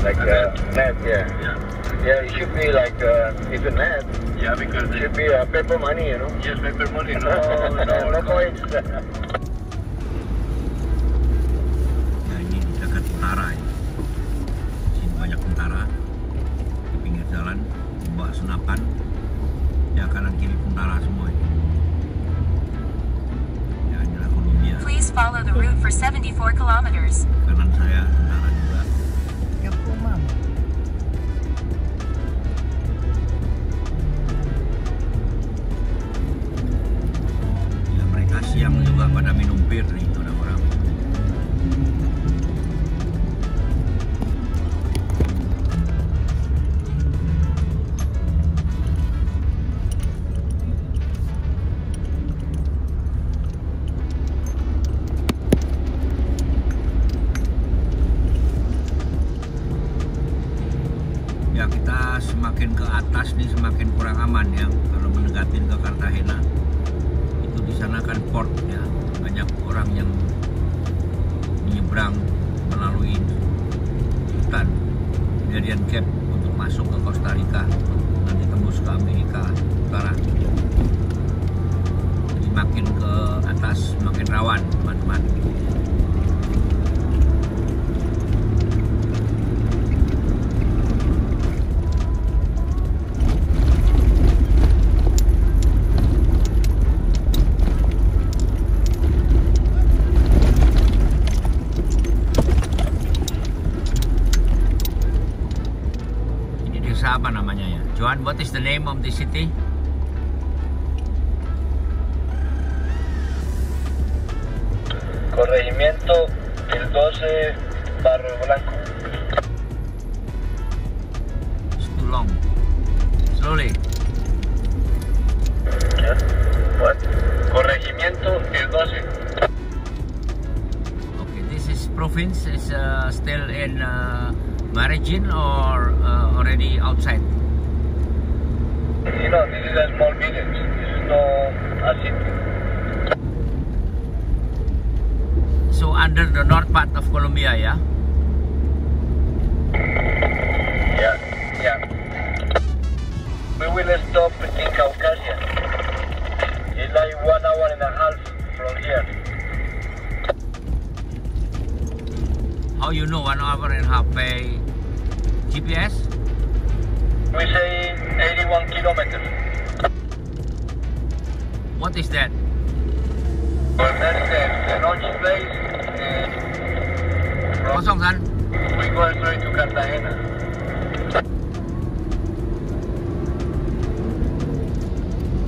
Like a net, yeah. Yeah, it should be like if a net. Yeah, because it should be paper money, you know. Yes, paper money. No coins. Ya, ini di dekat tentara ya. Sini banyak tentara di pinggir jalan, bawa senapan. Ya, kanan kiri tentara semua ini. Ya, inilah Kolombia. Please follow the route for 74 kilometers. Kanan saya tentara juga. Ya, Kumam. Ya, mereka siang juga pada minum bir nih orang-orang. Ya, kita semakin ke atas nih semakin kurang aman ya kalau mendekatin ke Cartagena. Itu di sana kan port ya, banyak orang yang menyeberang melalui hutan Darien Gap untuk masuk ke Costa Rica, nanti tembus ke Amerika Utara. Jadi makin ke atas makin rawan teman-teman. Apa namanya ya? Johan, what is the name of the city? Corregimiento el 12 Barrio Blanco. It's too long. Slowly. Yeah. What? Corregimiento el 12. Okay, this is province is still in Marigin or already outside? You know, this is a small village. This is no a city. So under the north part of Colombia, yeah? Yeah. We will stop in Caucasia. It's like 1 hour and a half from here. How you know 1 hour and a half by GPS? We say 81 kilometers. What is that? Well, that is the launch place. Kosong San? We go straight to Cartagena.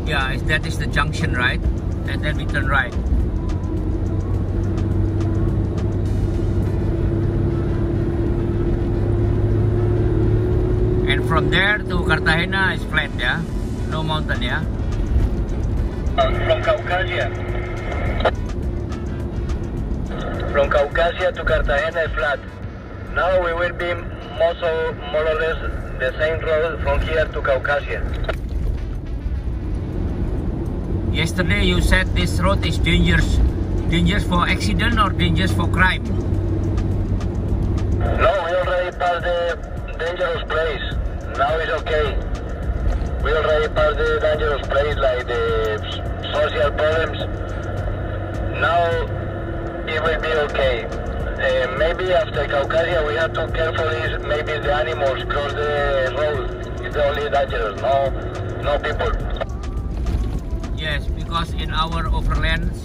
Yeah, that is the junction, right? And then we turn right. And from there to Cartagena is flat, yeah? No mountain, yeah? From Caucasia. From Caucasia to Cartagena is flat. Now we will be more or less the same road from here to Caucasia. Yesterday you said this road is dangerous. Dangerous for accident or dangerous for crime? No, we already passed the dangerous place. Now it's okay. We already passed the dangerous place like the social problems. Now it will be okay. Maybe after Caucasia we have to carefully, maybe the animals cross the road. It's only dangerous, no people. Yes, because in our overlands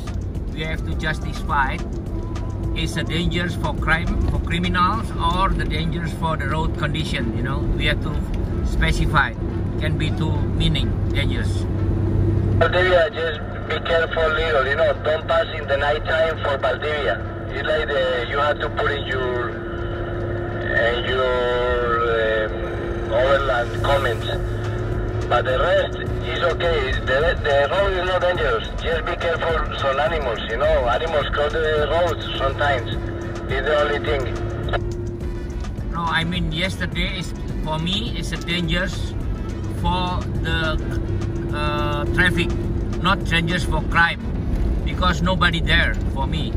we have to justify is the dangers for crime, for criminals, or the dangers for the road condition, you know. We have to specify. Can be two meaning, dangers. Valdivia, just be careful little, you know, don't pass in the night time for Valdivia. It's like you have to put in your overland comments. But the rest is okay. The road is not dangerous. Just be careful on animals. You know, animals cross the roads sometimes. It's the only thing. No, I mean yesterday is for me it's a dangerous for the traffic, not dangerous for crime because nobody there for me.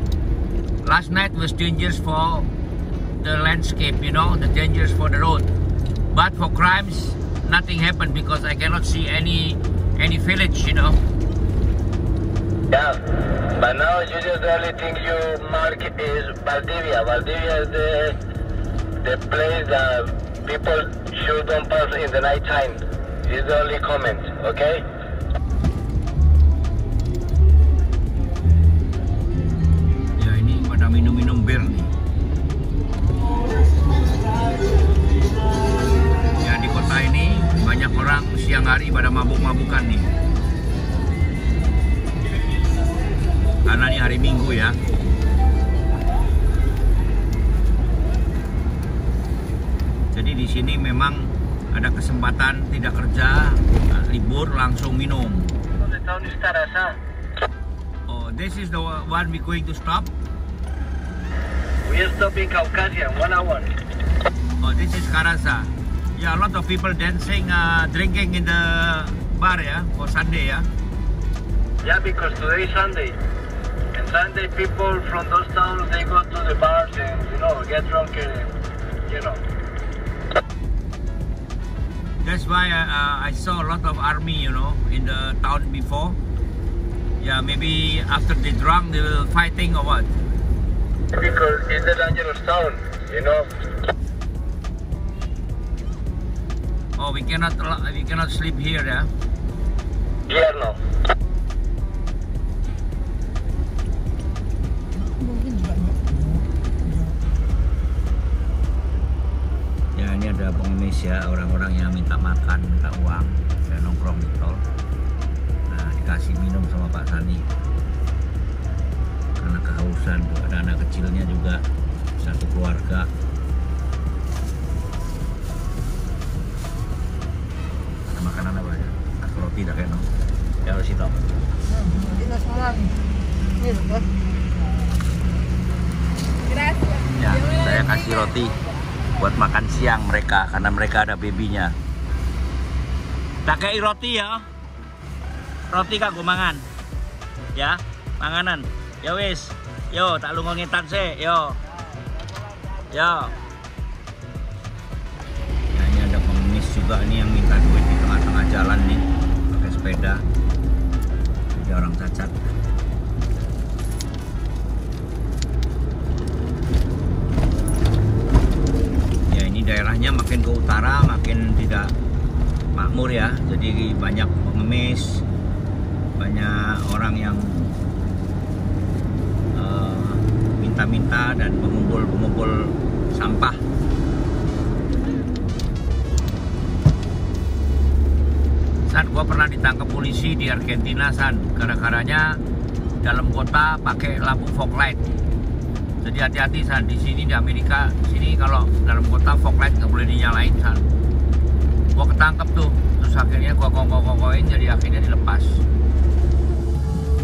Last night was dangerous for the landscape, you know, the dangerous for the road. But for crimes, nothing happened because I cannot see any village, you know. Yeah, but now usually the only thing you mark is Valdivia. Valdivia is the place that people should don't pass in the night time. Is the only comment, okay? Ya ini pada minum-minum bir nih. Ya di kota ini banyak orang siang hari pada mabuk-mabukan nih. Karena ini hari Minggu ya. Jadi di sini memang ada kesempatan tidak kerja, libur langsung minum. The town is Tarasa. Oh, this is the one we going to stop. We are stopping Caucasian 1 hour. Oh, this is Karasa. Yeah, a lot of people dancing, drinking in the bar ya, for Sunday ya. Yeah, because today is Sunday. And Sunday people from those towns, they go to the bars and, you know, get drunk and, you know. That's why I saw a lot of army, you know, in the town before. Yeah, maybe after they drunk, they will fighting or what? Because it's a dangerous town, you know. Oh, we cannot sleep here, ya. Here no. Mungkin juga enggak. Ya, ini ada pengemis ya, orang-orang yang minta makan, minta uang. Saya nongkrong di tol. Nah, dikasih minum sama Pak Sani. Karena kehausan tuh, ada anak kecilnya juga, satu keluarga. Ada makanan apa ya? Roti dah kayak nong. Ya harus itu. Nanti nasaran. Ini kan. Ya, saya kasih roti buat makan siang mereka karena mereka ada babynya. Tak kayak roti ya. Roti kak gue mangan. Ya, manganan. Ya wis. Yo, tak lu ngetan sih. Yo. Yo. Ya, ini ada pengemis juga nih yang minta duit di tengah-tengah jalan nih pakai sepeda. Ada orang cacat. Daerahnya makin ke utara makin tidak makmur ya, jadi banyak pengemis, banyak orang yang minta-minta dan pengumpul sampah. San, gua pernah ditangkap polisi di Argentina, San, gara-garanya dalam kota pakai lampu fog light. Jadi hati-hati San, di sini di Amerika, di sini kalau dalam kota fog light nggak boleh dinyalain San. Gua ketangkep tuh, terus akhirnya gua kongkoin, jadi akhirnya dilepas.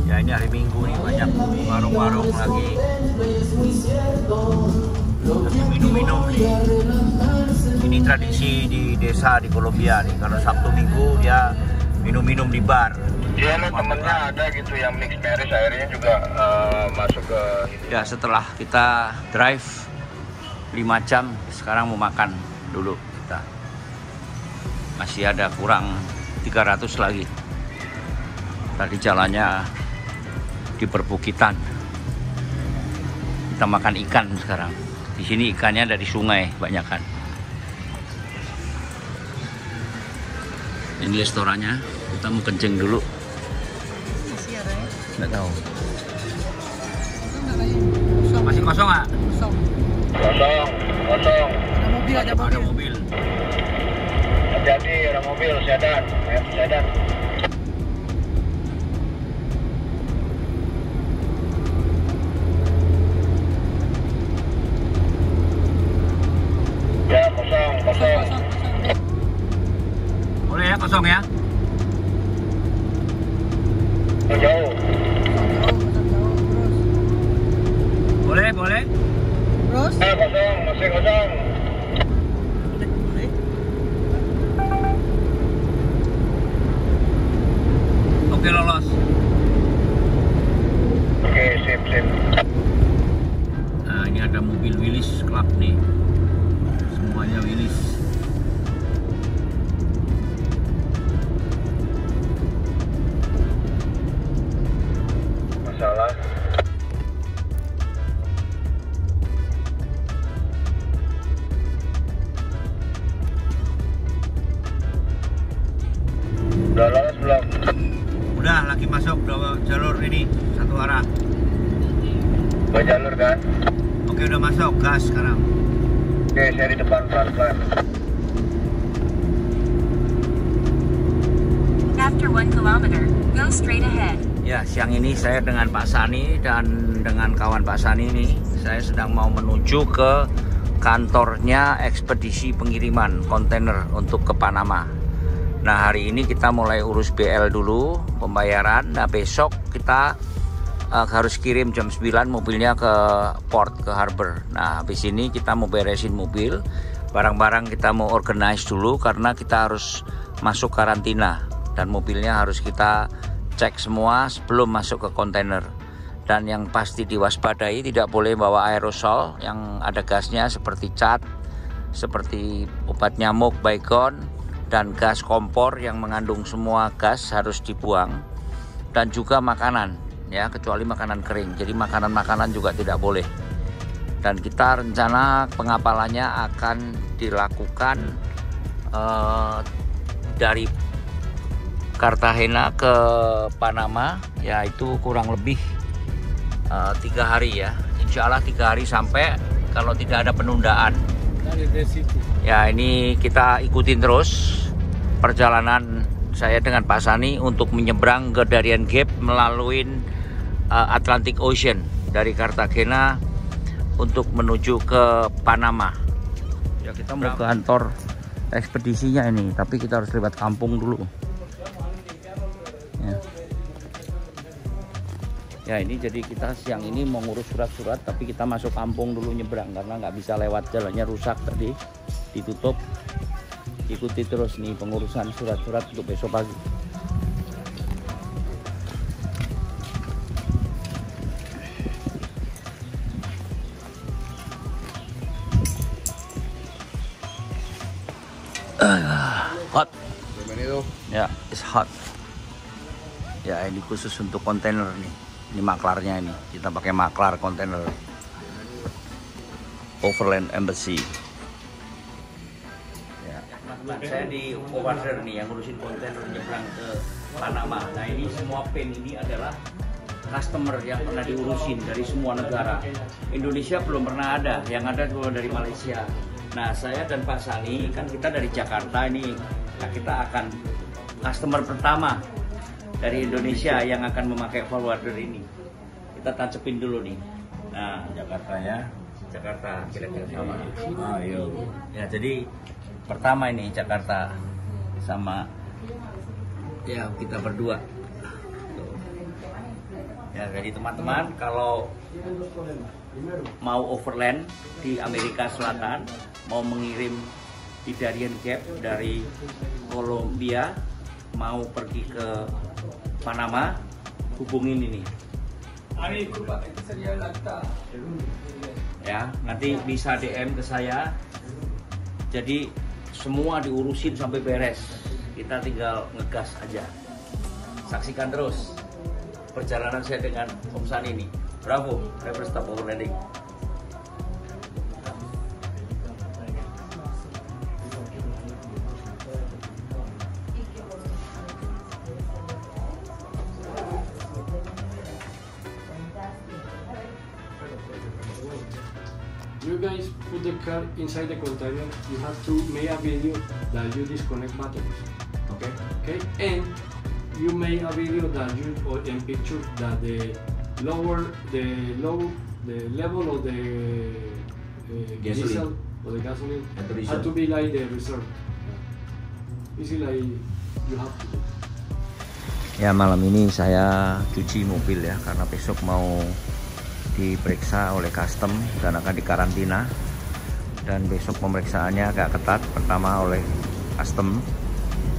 Ya ini hari Minggu nih, banyak warung-warung lagi minum-minum nih. Ini tradisi di desa di Kolombia nih, kalau Sabtu Minggu dia minum-minum di bar. Dia nih temennya ada gitu yang mix marriage, akhirnya juga masuk ke ini. Ya setelah kita drive 5 jam, sekarang mau makan dulu kita. Masih ada kurang 300 lagi. Tadi jalannya di perbukitan. Kita makan ikan sekarang. Di sini ikannya dari sungai banyakan. Ini restorannya, kita mau kencing dulu. Nggak tahu. Masih kosong nggak? Kosong. Kosong. Ada mobil. Hati-hati, ada mobil, sedan. Ya, kosong. ini satu arah. Dua jalur kan? Oke, udah masuk gas sekarang. Oke, saya di depan pelan-pelan. After 1 kilometer, go straight ahead. Ya, siang ini saya dengan Pak Sani dan dengan kawan Pak Sani ini, saya sedang mau menuju ke kantornya ekspedisi pengiriman kontainer untuk ke Panama. Nah, hari ini kita mulai urus BL dulu, pembayaran. Nah, besok kita harus kirim jam 9 mobilnya ke port, ke harbor. Nah, habis ini kita mau beresin mobil, barang-barang kita mau organize dulu karena kita harus masuk karantina. Dan mobilnya harus kita cek semua sebelum masuk ke kontainer. Dan yang pasti diwaspadai, tidak boleh bawa aerosol yang ada gasnya seperti cat, seperti obat nyamuk, baygon, dan gas kompor yang mengandung semua gas harus dibuang. Dan juga makanan, ya, kecuali makanan kering. Jadi makanan-makanan juga tidak boleh. Dan kita rencana pengapalannya akan dilakukan dari Cartagena ke Panama, yaitu kurang lebih 3 hari ya. Insya Allah 3 hari sampai kalau tidak ada penundaan. Ya, ini kita ikutin terus perjalanan saya dengan Pak Sani untuk menyeberang ke Darien Gap melalui Atlantic Ocean dari Cartagena untuk menuju ke Panama. Ya, kita mau ke kantor ekspedisinya ini, tapi kita harus lewat kampung dulu. Ya, ini jadi kita siang ini mau ngurus surat-surat, tapi kita masuk kampung dulu nyebrang karena nggak bisa lewat, jalannya rusak tadi, ditutup. Ikuti terus nih pengurusan surat-surat untuk besok pagi. Hot. Ya, it's hot. Ya, ini khusus untuk kontainer nih. Ini maklarnya ini. Kita pakai maklar kontainer. Overland Embassy. Ya. Teman-teman, saya di forwarder nih yang ngurusin kontainer nyebrang ke Panama. Nah, ini semua pin ini adalah customer yang pernah diurusin dari semua negara. Indonesia belum pernah ada, yang ada cuma dari Malaysia. Nah, saya dan Pak Sani kan kita dari Jakarta ini. Nah, kita akan customer pertama dari Indonesia yang akan memakai forwarder ini. Kita tancepin dulu nih. Nah, Jakartanya, Jakarta kira-kira sama. Ayo. Ya, jadi pertama ini Jakarta sama ya kita berdua. Tuh. Ya, jadi teman-teman kalau mau overland di Amerika Selatan, mau mengirim di Darien Gap dari Kolombia, mau pergi ke Panama, hubungin ini. Ya, nanti bisa DM ke saya. Jadi semua diurusin sampai beres. Kita tinggal ngegas aja. Saksikan terus perjalanan saya dengan Om Sani ini. Bravo, never stop overlanding. You guys put the car inside the container. You have to make a video that you disconnect batteries. Okay. And you make a video that you or in picture that the level of the diesel or the gasoline had to be like the reserve. This is like you have to do. Ya, malam ini saya cuci mobil ya karena besok mau diperiksa oleh custom dan akan dikarantina. Dan besok pemeriksaannya agak ketat. Pertama oleh custom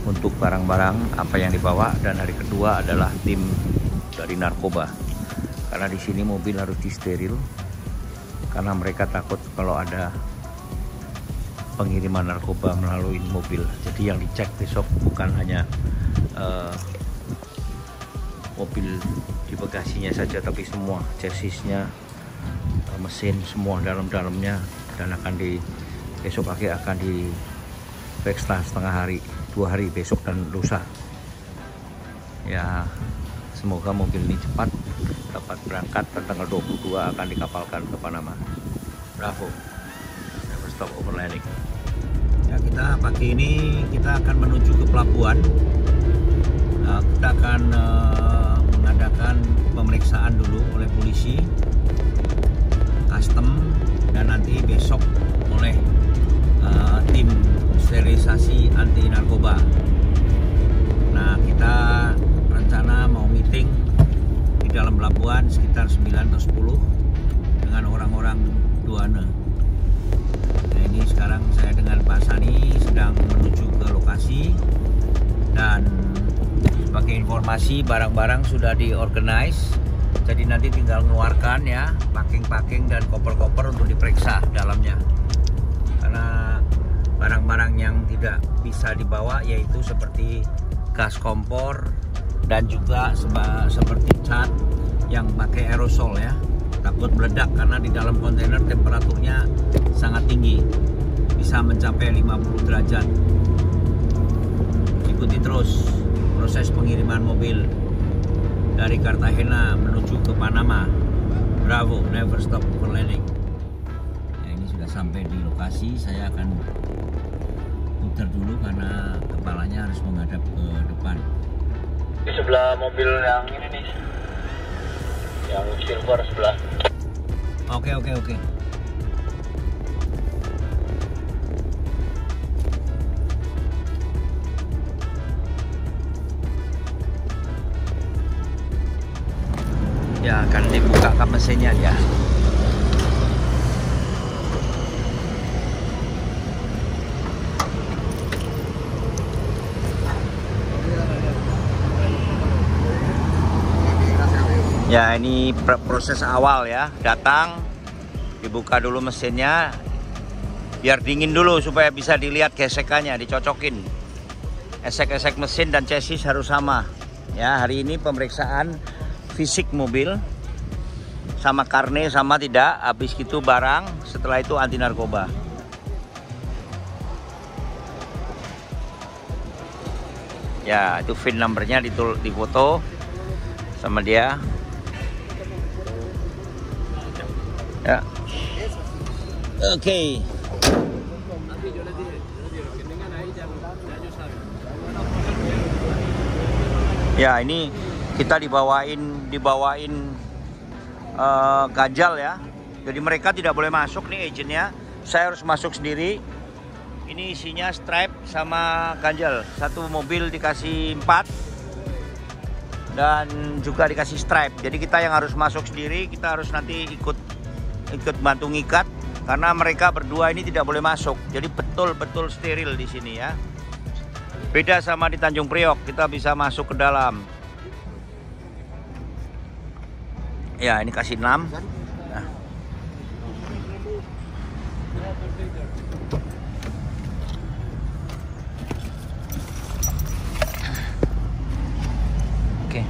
untuk barang-barang apa yang dibawa, dan hari kedua adalah tim dari narkoba. Karena di sini mobil harus disteril karena mereka takut kalau ada pengiriman narkoba melalui mobil. Jadi yang dicek besok bukan hanya mobil di bagasinya saja, tapi semua chassisnya, mesin, semua dalam-dalamnya. Dan akan besok pagi akan diperiksa setengah hari, 2 hari, besok dan lusa. Ya, Semoga mobil ini cepat dapat berangkat dan tanggal 22 akan dikapalkan ke Panama. Bravo. Never stop overlanding. Ya, kita pagi ini kita akan menuju ke pelabuhan. Kita akan mengadakan pemeriksaan dulu oleh polisi, custom, dan nanti besok oleh tim sterilisasi anti narkoba. Nah, kita rencana mau meeting di dalam pelabuhan sekitar 9 atau 10 dengan orang-orang Duana. Nah, ini sekarang saya dengan Pak Sani sedang menuju ke lokasi, dan sebagai informasi barang-barang sudah diorganize, jadi nanti tinggal mengeluarkan ya packing dan koper-koper untuk diperiksa dalamnya. Karena barang-barang yang tidak bisa dibawa yaitu seperti gas kompor dan juga seperti cat yang pakai aerosol ya, takut meledak karena di dalam kontainer temperaturnya sangat tinggi, bisa mencapai 50 derajat. Ikuti terus proses pengiriman mobil dari Cartagena menuju ke Panama. Bravo, never stop overlanding. Ya, ini sudah sampai di lokasi. Saya akan putar dulu karena kepalanya harus menghadap ke depan. Di sebelah mobil yang ini nih, yang silver sebelah. Oke. Ya, akan dibuka kap mesinnya ya. Ya, ini proses awal ya. Datang, dibuka dulu mesinnya, biar dingin dulu supaya bisa dilihat gesekannya, dicocokin. Esek-esek mesin dan chassis harus sama. Ya, hari ini pemeriksaan fisik mobil, sama karne sama tidak, habis itu barang, setelah itu anti narkoba. Ya, itu VIN numbernya difoto sama dia. Ya. Oke. Ya, ini kita dibawain ganjal ya. Jadi mereka tidak boleh masuk nih agentnya. Saya harus masuk sendiri. Ini isinya stripe sama ganjal. Satu mobil dikasih 4 dan juga dikasih stripe. Jadi kita yang harus masuk sendiri. Kita harus nanti ikut bantu ngikat karena mereka berdua ini tidak boleh masuk. Jadi betul-betul steril di sini ya. Beda sama di Tanjung Priok, kita bisa masuk ke dalam. Ya, ini kasih 6. Nah. Oke.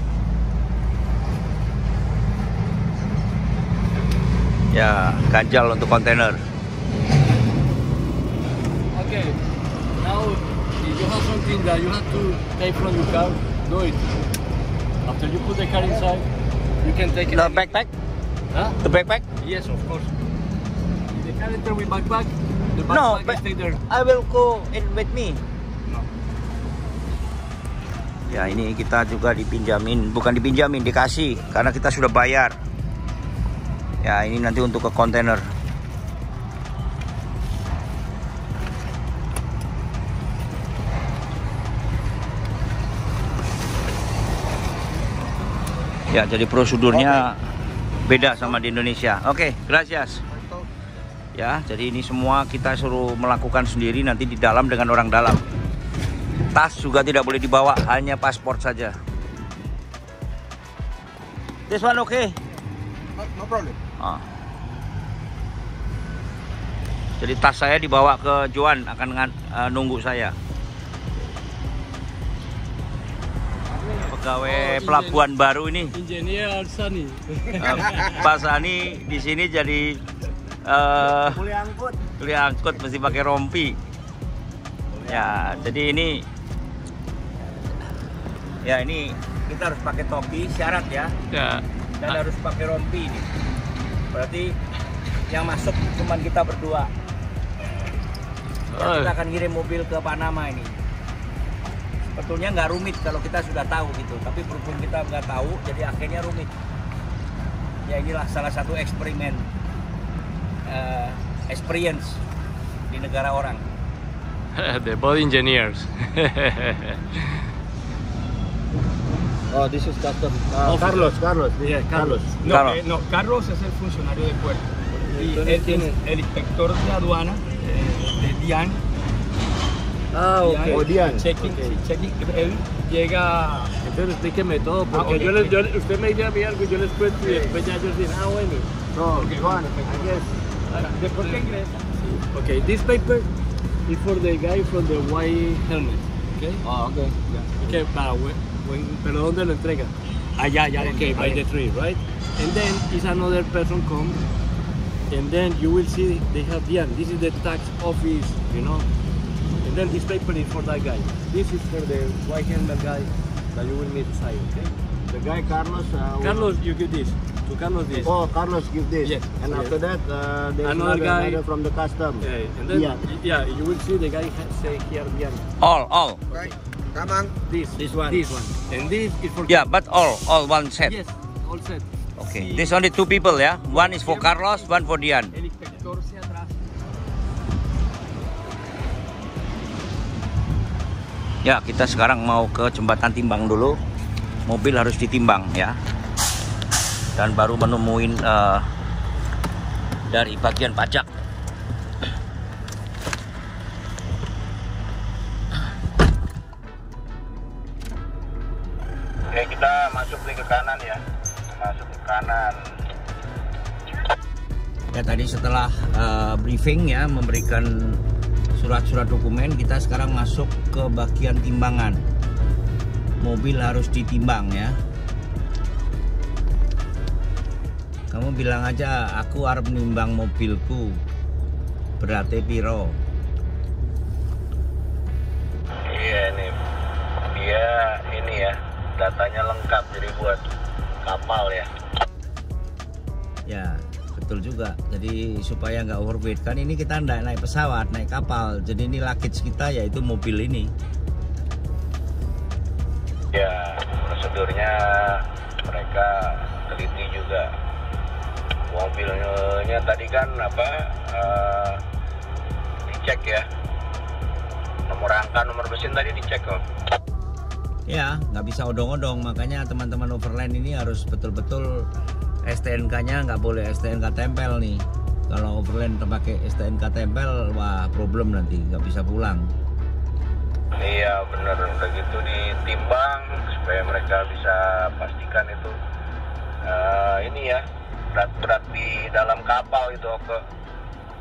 Ya, ganjal untuk kontainer. Okay, now if you have something that you have to take from your car, do it. After you put the car inside, you can take it. The backpack? Huh? The backpack? Yes, of course. If the car enter with backpack, the No, backpack stay there. I will go in with me. No. Ya, ini kita juga dipinjamin, bukan dipinjamin, dikasih karena kita sudah bayar. Ya, ini nanti untuk ke kontainer. Ya, jadi prosedurnya beda sama di Indonesia. Oke, gracias. Ya, jadi ini semua kita suruh melakukan sendiri nanti di dalam dengan orang dalam. Tas juga tidak boleh dibawa, hanya paspor saja. This one okay? No problem. Jadi tas saya dibawa ke Joan, akan nunggu saya. Pegawai pelabuhan baru ini. Engineer Sani. Pak Sani di sini jadi kuli angkut mesti pakai rompi. Ya, jadi ini kita harus pakai topi, syarat ya. Ya. Dan harus pakai rompi ini. Berarti yang masuk cuma kita berdua. Ya, kita akan kirim mobil ke Panama ini. Sebetulnya nggak rumit kalau kita sudah tahu gitu, tapi berhubung kita nggak tahu, jadi akhirnya rumit. Ya inilah salah satu eksperimen, experience di negara orang. The body engineers. Oh, this is custom. Carlos. Yeah, Carlos. No, Carlos. no, Carlos es el funcionario de puerto. Y él es el inspector de aduana de Dian. Ah, okay. Oh, Dian. Checking, sí, checking. Él llega. Entonces explíqueme todo, porque ok. usted me dice a mí algo, yo les cuento y después ya ellos dicen, bueno. So, Juan, I guess. Después que ingresa. Okay, this paper is for the guy from the white helmet. Okay. Oh, okay. Okay, pero ¿dónde lo entrega? Allá, Okay, by the tree, right? And then is another person come, and then you will see they have Dian. This is the tax office, you know. And then this paper is for that guy. This is for the white helmet guy that you will meet inside, okay? The guy Carlos. Carlos, you give this. To Carlos this. Oh, Carlos give this. Yes. And Yes. after that, there's Another guy. another from the custom. Yeah, and then Dian. you will see the guy say here Dian. All. This one. and this is for Yeah, but all one set. Yes, all set. Okay, this only two people ya. One is for Carlos, one for Dian. El inspector se atrás. Ya, kita sekarang mau ke jembatan timbang dulu. Mobil harus ditimbang ya. Dan baru menemuin dari bagian pajak. Oke, kita masuk ke kanan ya. Masuk ke kanan. Ya tadi setelah briefing ya, memberikan surat-surat dokumen, kita sekarang masuk ke bagian timbangan. Mobil harus ditimbang ya. Kamu bilang aja, aku arep nimbang mobilku. Berarti piro? Iya nih. Dia ini ya, datanya lengkap jadi buat kapal ya. Ya, betul juga. Jadi supaya nggak overweight, kan ini kita naik pesawat, naik kapal. Jadi ini luggage kita yaitu mobil ini. Ya, prosedurnya mereka teliti juga. Mobilnya tadi kan dicek ya. Nomor rangka, nomor mesin tadi dicek kok. Ya, nggak bisa odong-odong. Makanya teman-teman overland ini harus betul-betul STNK-nya nggak boleh STNK tempel nih. Kalau overland pakai STNK tempel, wah problem nanti, nggak bisa pulang. Iya bener, udah gitu ditimbang supaya mereka bisa pastikan itu ini ya berat-berat di dalam kapal itu, oke.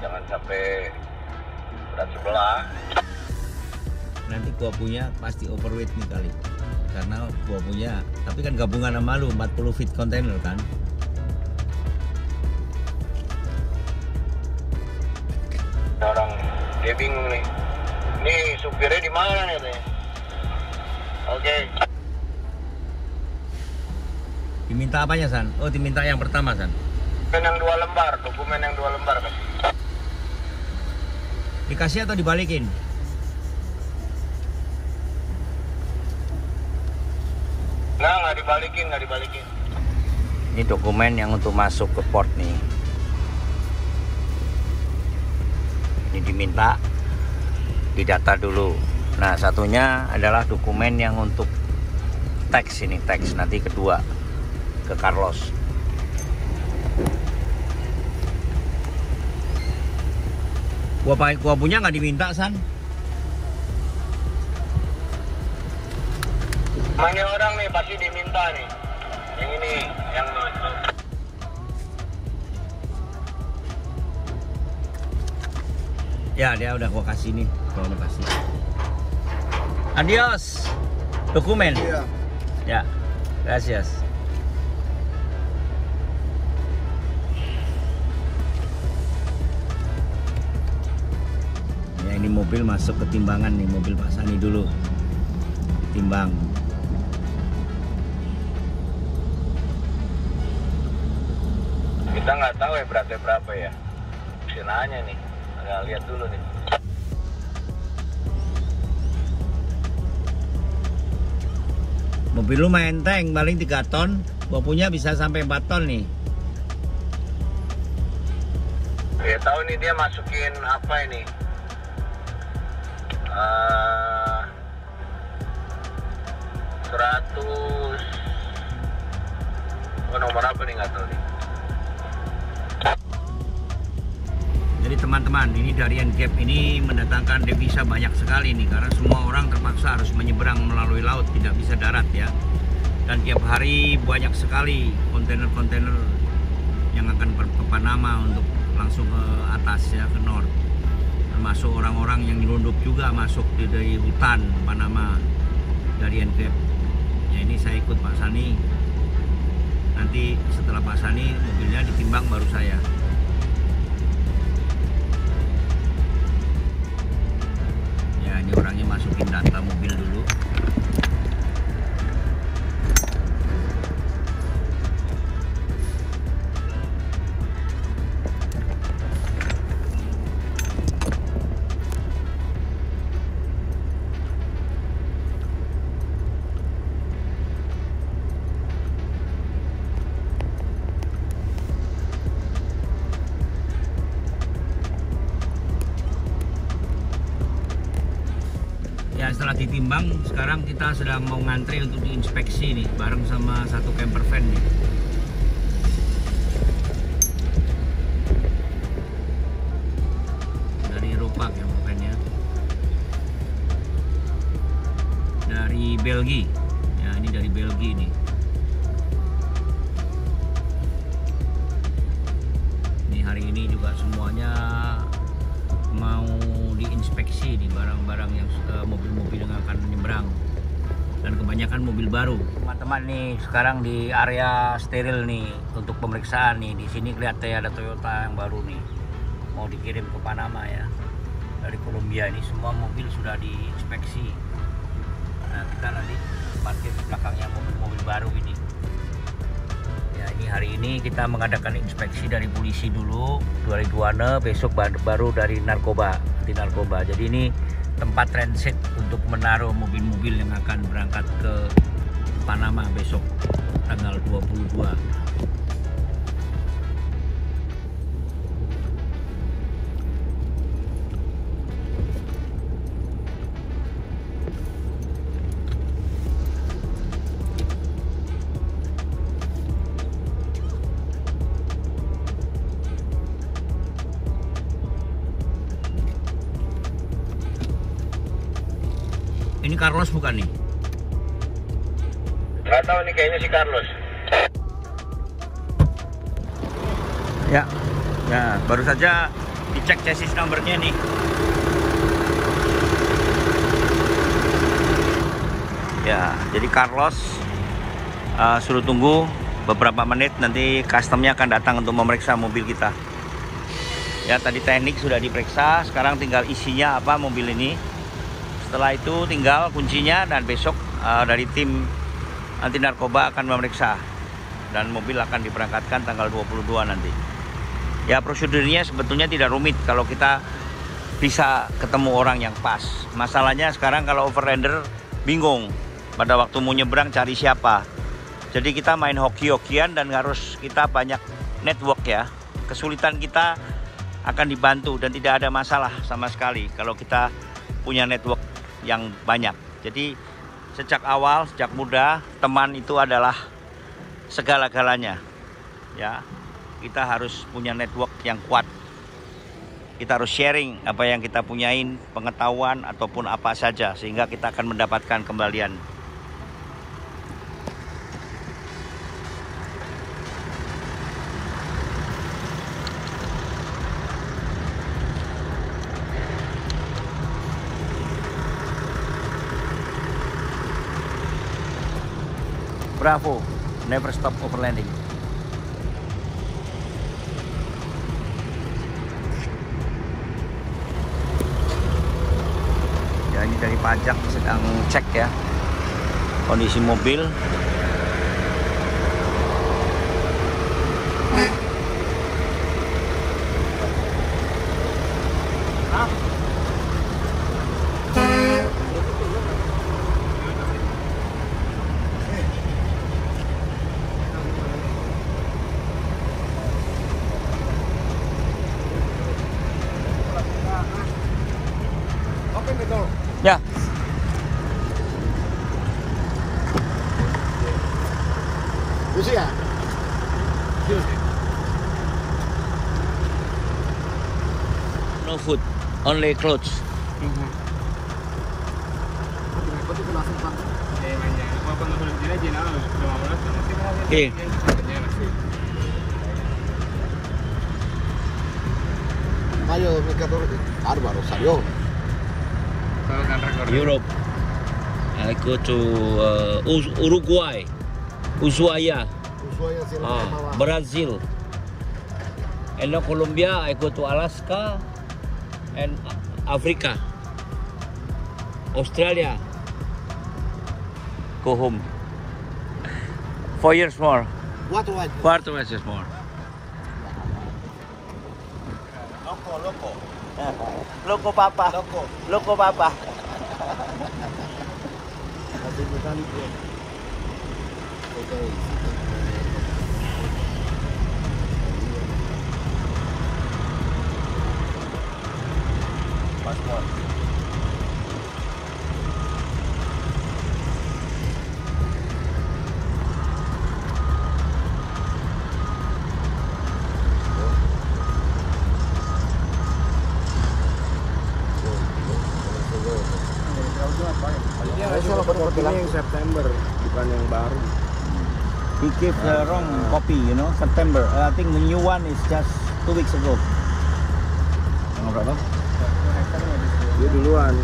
Jangan sampai berat sebelah. Nanti gua punya pasti overweight nih kali, karena gua punya, tapi kan gabungan sama lu 40 feet container kan. Orang dia bingung nih. Nih supirnya di mana nih? Oke. Diminta apanya San? Oh diminta yang pertama San. Dokumen yang 2 lembar, dokumen yang 2 lembar kan. Dikasih atau dibalikin? Nggak dibalikin. Ini dokumen yang untuk masuk ke port nih. Ini diminta, didata dulu. Nah satunya adalah dokumen yang untuk teks ini, teks nanti kedua ke Carlos. Gua punya nggak diminta San? Namanya orang nih pasti diminta nih. Yang ini, yang Ya dia udah gua kasih nih, gua udah kasih. Adios, dokumen. Iya. Ya, gracias. Ya ini mobil masuk ke timbangan nih, mobil Pak Sani dulu. Timbang. Kita nggak tahu ya beratnya berapa ya. Mesti nanya nih. Agak lihat dulu nih. Mobil lu main tank paling 3 ton, bopunya bisa sampai 4 ton nih. Ya tahu nih dia masukin apa ini? 100. Oh, nomor apa nih nggak tahu nih. Jadi teman-teman, ini dari N-Gap ini mendatangkan devisa banyak sekali nih, karena semua orang terpaksa harus menyeberang melalui laut, tidak bisa darat ya. Dan tiap hari banyak sekali kontainer-kontainer yang akan ke Panama untuk langsung ke atas ya, ke north. Termasuk orang-orang yang nyelundup juga masuk dari hutan Panama dari N-Gap. Ya ini saya ikut Pak Sani. Nanti setelah Pak Sani mobilnya ditimbang baru saya. Ini orangnya masukin data mobil dulu. Ya setelah ditimbang, sekarang kita sedang mau ngantri untuk diinspeksi nih, bareng sama satu camper van nih. Dari Eropa camper van-nya. Dari Belgia. Ya ini dari Belgia nih. Ini hari ini juga semuanya mau diinspeksi nih, barang-barang yang mobil-mobil yang akan menyeberang, dan kebanyakan mobil baru. Teman-teman nih sekarang di area steril nih untuk pemeriksaan nih. Di sini kelihatan ada Toyota yang baru nih mau dikirim ke Panama ya, dari Kolombia. Ini semua mobil sudah diinspeksi. Nah kita nanti parkir di belakangnya mobil-mobil baru ini. Ya ini hari ini kita mengadakan inspeksi dari polisi dulu, dari Duana, besok baru dari narkoba, di narkoba. Jadi ini tempat transit untuk menaruh mobil-mobil yang akan berangkat ke Panama besok tanggal 22. Ini Carlos bukan nih? Nggak tahu nih, kayaknya si Carlos. Ya, baru saja dicek chassis numbernya nih. Ya, jadi Carlos suruh tunggu beberapa menit, nanti customnya akan datang untuk memeriksa mobil kita. Ya, tadi teknik sudah diperiksa, sekarang tinggal isinya apa mobil ini. Setelah itu tinggal kuncinya, dan besok dari tim anti narkoba akan memeriksa, dan mobil akan diberangkatkan tanggal 22 nanti. Ya prosedurnya sebetulnya tidak rumit kalau kita bisa ketemu orang yang pas. Masalahnya sekarang kalau overlander bingung pada waktu mau nyebrang cari siapa. Jadi kita main hoki-hokian dan harus kita banyak network ya. Kesulitan kita akan dibantu dan tidak ada masalah sama sekali kalau kita punya network yang banyak. Jadi sejak awal, sejak muda, teman itu adalah segala-galanya. Ya, kita harus punya network yang kuat. Kita harus sharing apa yang kita punyain, pengetahuan ataupun apa saja, sehingga kita akan mendapatkan kembalian. Bravo, never stop overlanding. Ya ini dari pajak sedang cek ya kondisi mobil. Ya. Lucia. No food, only clothes. Mañana, cuando se lo tienes llenado, lo vamos a hacer. Sí. Mayo 2014. Bárbaro, salió. Todo tan recorrido. Europe. I go to Uruguay, Ushuaia, Ushuaia hacia la cama abajo. Brazil. And now Colombia, I go to Alaska and Africa, Australia. Go home. 4 years more. 4 años. 4 meses more. Loco. Loco papa. Loco papa. Así mecánico. Ok. Yang September, bukan yang baru. He gave the wrong copy, you know, September. I think the new one is just 2 weeks ago. Tanggal berapa? Dia duluan.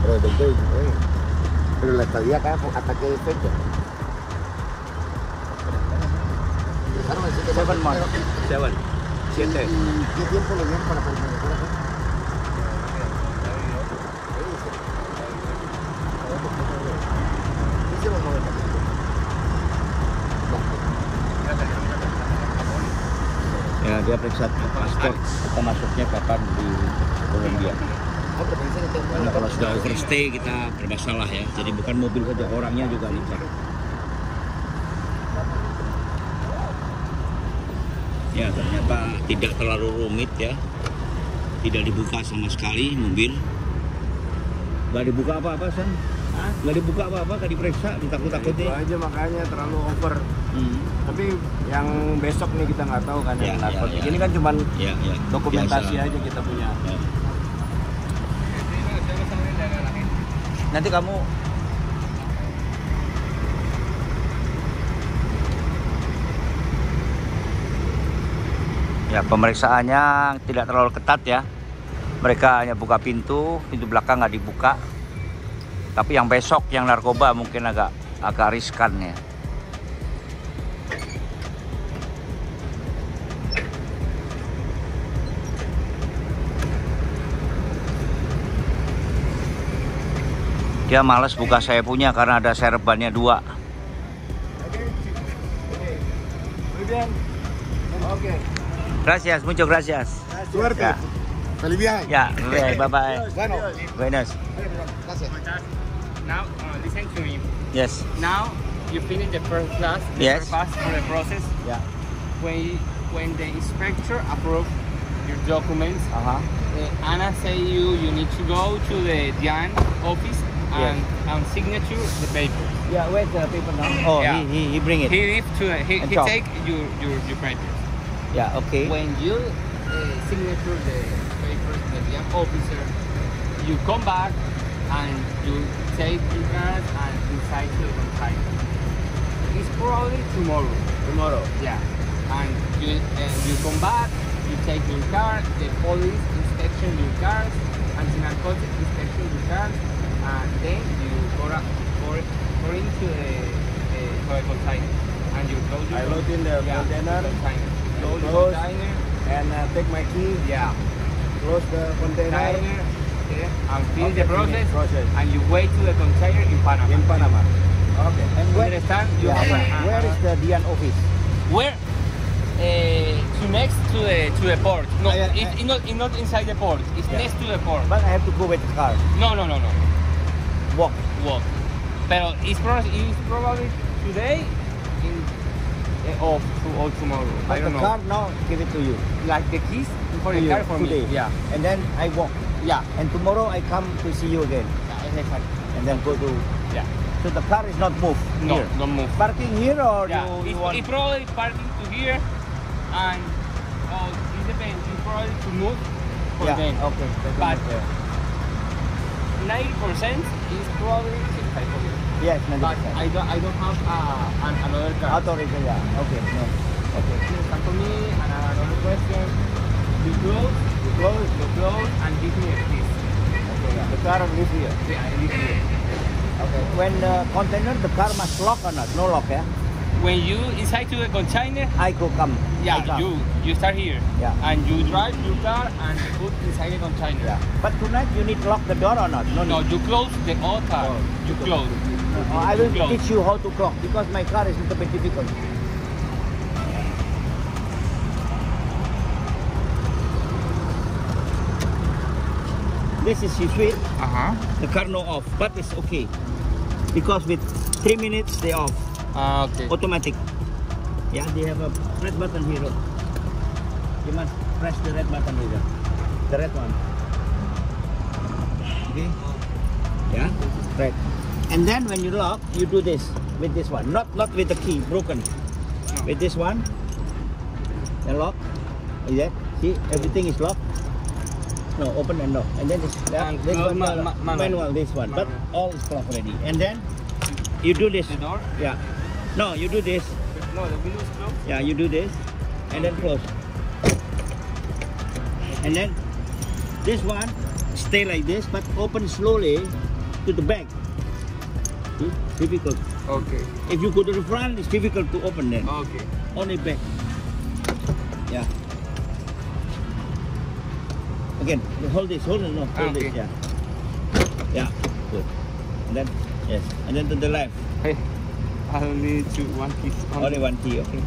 Pero desde pero la estadía acá fue hasta qué fecha. 7 months. 7. 7. ¿Qué tiempo le dieron para permanecer acá? Ya, dia periksa paspor kita masuknya kapan di Colombia. Karena kalau sudah overstay kita bermasalah ya. Jadi bukan mobil saja, orangnya juga dicek. Ya, ternyata tidak terlalu rumit ya. Tidak dibuka sama sekali mobil. Gak dibuka apa-apa, San? Gak dibuka apa-apa, gak diperiksa, ditakut-takuti. Itu aja makanya terlalu over. Tapi yang besok nih kita nggak tahu kan yang narkotik. Ini kan cuman dokumentasi biasa aja kita punya. Ya. Nanti kamu ya, pemeriksaannya tidak terlalu ketat ya. Mereka hanya buka pintu belakang nggak dibuka. Tapi yang besok yang narkoba mungkin agak riskan ya. Dia malas buka saya punya karena ada serbannya 2. Oke. Gracias, muchas gracias. Suerte. Ya. Feliz viaje. Ya, bye bye. Bueno, Buenas. gracias. Now listen to me. Yes. Now you finish the first class. The Yes. first pass for the process. Ya. When the inspector approve your documents, Aha. Anna say you need to go to the DIAN office and signature the paper. Yeah, where's the paper now? Oh, Yeah. he bring it. He And he talk. take your papers. Yeah, okay. When you signature the papers, the DIAN officer, you come back and you take your card and inside to the container. It's probably tomorrow. Tomorrow. Yeah. And you come back, you take your card, the police inspection your card, anti-narcotic inspection your card, and then you go into the container. And you close your I load in the container, Close the close, container. and take my key, Yeah. close the container, And finish the finish process, and you wait to the container in Panama. in Panama. Okay. And You where, understand? You yeah, have a- where is the DIAN office? Where? To next to the port. No, Yeah, it's not inside the port. It's Yeah. next to the port. But I have to go with the car. No. Walk. Pero it's probably today or tomorrow. I But don't the know. car now give it to you. Like the keys for To the you car for today. me. Yeah. And then I walk. Yeah. And tomorrow I come to see you again. Exactly. and then go to. Yeah. So the car is not moved No, here. don't move. Parking here or Yeah, you want? it's probably parking to here, and it depends. You probably to move for Yeah. them. Okay. But Yeah. 90% is probably certified for you. Yes, But 90%. I don't have another car. Authority, yeah. Okay. No. Okay. Please come to me and another question. You close, and give me a keys. Okay. Yeah. The car will live here. Yeah, I leave here. Okay. When container, the car must lock or not? No lock, yeah. When you inside to the container, I go come. yeah, I come. you start here. Yeah. And you drive your car and put inside the container. Yeah. But tonight you need to lock the door or not? No No, need. you close the whole car. Oh, You close. I will Close. teach you how to clock because my car is a little bit difficult. This is his switch. The car no off, but it's okay because with 3 minutes they off. Okay. Automatic. Yeah, they have a red button here. Look. You must press the red button here. The red one. Okay. Yeah. Right. And then when you lock, you do this with this one. Not with the key broken. With this one. And lock. Is that? See, everything is locked. No, open and lock. And then this And this close one manual. This one, but all is locked already. And then you do this. The door? Yeah. No, you do this. No, the window is closed. Yeah, you do this, and then close. And then this one stay like this, but open slowly to the back. See? Difficult. Okay. If you go to the front, it's difficult to open then. Okay. Only back. Yeah. Again, hold this, hold it, no, hold Okay. this, yeah. Yeah, good. And then, yes, and then to the left. Hey, I only need one piece. Only one key, okay.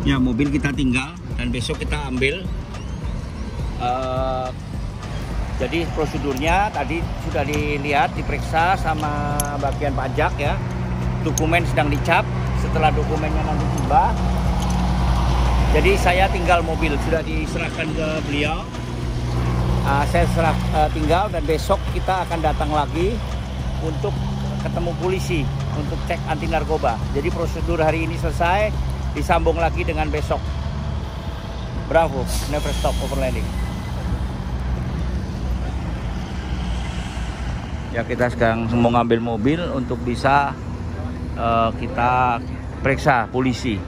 Ya, mobil kita tinggal dan besok kita ambil. Jadi prosedurnya tadi sudah dilihat, diperiksa sama bagian pajak ya. Dokumen sedang dicap. Setelah dokumennya nanti tiba, jadi saya tinggal mobil sudah diserahkan ke beliau. Saya tinggal dan besok kita akan datang lagi untuk ketemu polisi untuk cek anti narkoba. Jadi prosedur hari ini selesai, disambung lagi dengan besok. Bravo, never stop overlanding. Ya, kita sekarang mau ngambil mobil untuk bisa kita periksa polisi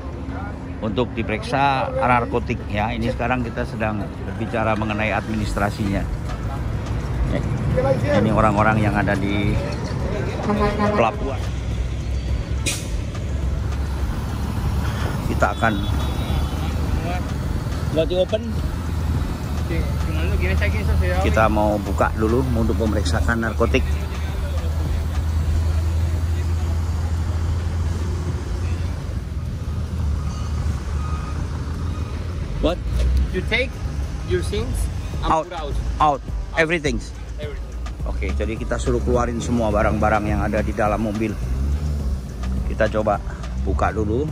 untuk diperiksa narkotik ya. Ini sekarang kita sedang berbicara mengenai administrasinya. Ini orang-orang yang ada di pelabuhan. Kita akan kita mau buka dulu untuk memeriksakan narkotik. What? You take your things and Out. put out. Out. Everything. Everything. Oke, jadi kita suruh keluarin semua barang-barang yang ada di dalam mobil. Kita coba buka dulu.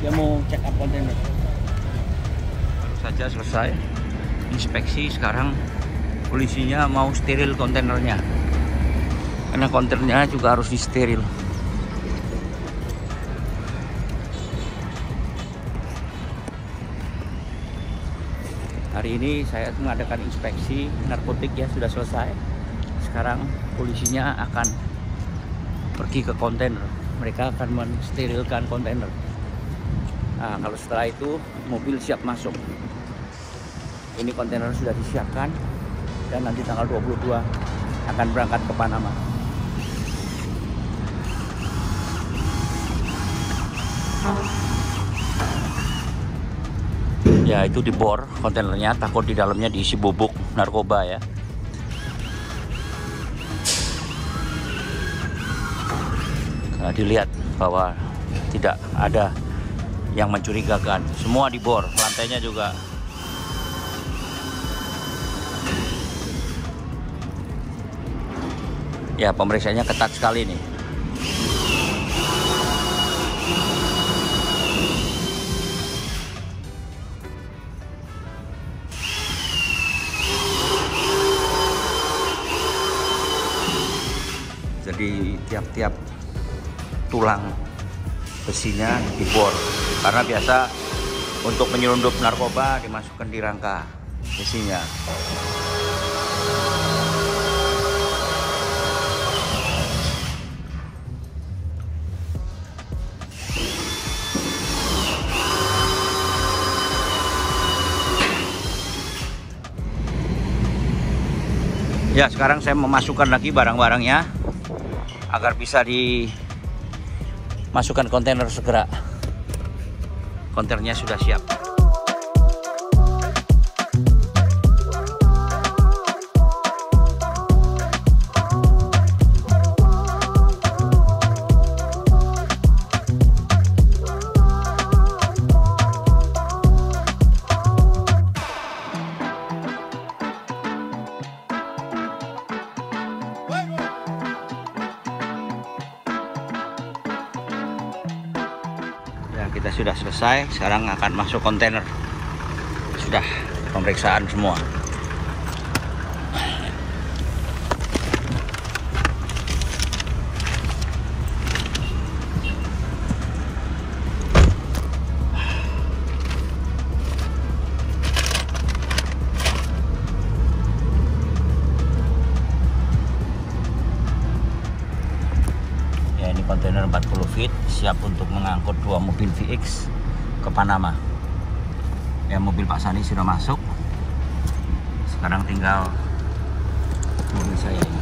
Dia mau check up kontainer. Baru saja selesai inspeksi, sekarang polisinya mau steril kontainernya. Karena kontainernya juga harus disteril. Hari ini saya mengadakan inspeksi narkotik ya, sudah selesai. Sekarang polisinya akan pergi ke kontainer. Mereka akan mensterilkan kontainer. Nah, kalau setelah itu mobil siap masuk. Ini kontainer sudah disiapkan dan nanti tanggal 22 akan berangkat ke Panama. Ya, itu dibor kontainernya, takut di dalamnya diisi bubuk narkoba ya. Nah, dilihat bahwa tidak ada yang mencurigakan, semua dibor, lantainya juga. Ya, pemeriksaannya ketat sekali nih. Jadi tiap-tiap tulang besinya dibor, karena biasa untuk menyelundup narkoba dimasukkan di rangka besinya. Ya, sekarang saya memasukkan lagi barang-barangnya agar bisa dimasukkan kontainer segera. Kontainernya sudah siap. Kita sudah selesai, sekarang akan masuk kontainer. Sudah pemeriksaan semua. Ya, ini kontainer 40 feet siap untuk mengangkut 2 mobil VX ke Panama. Ya, mobil Pak Sani sudah masuk. Sekarang tinggal mobil saya ini.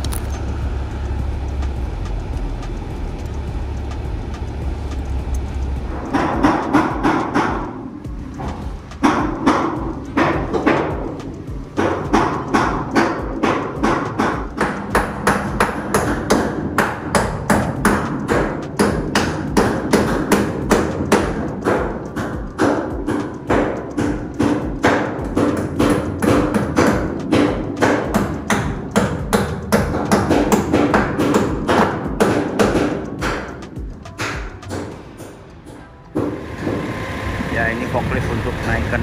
Ya, ini forklift untuk naikkan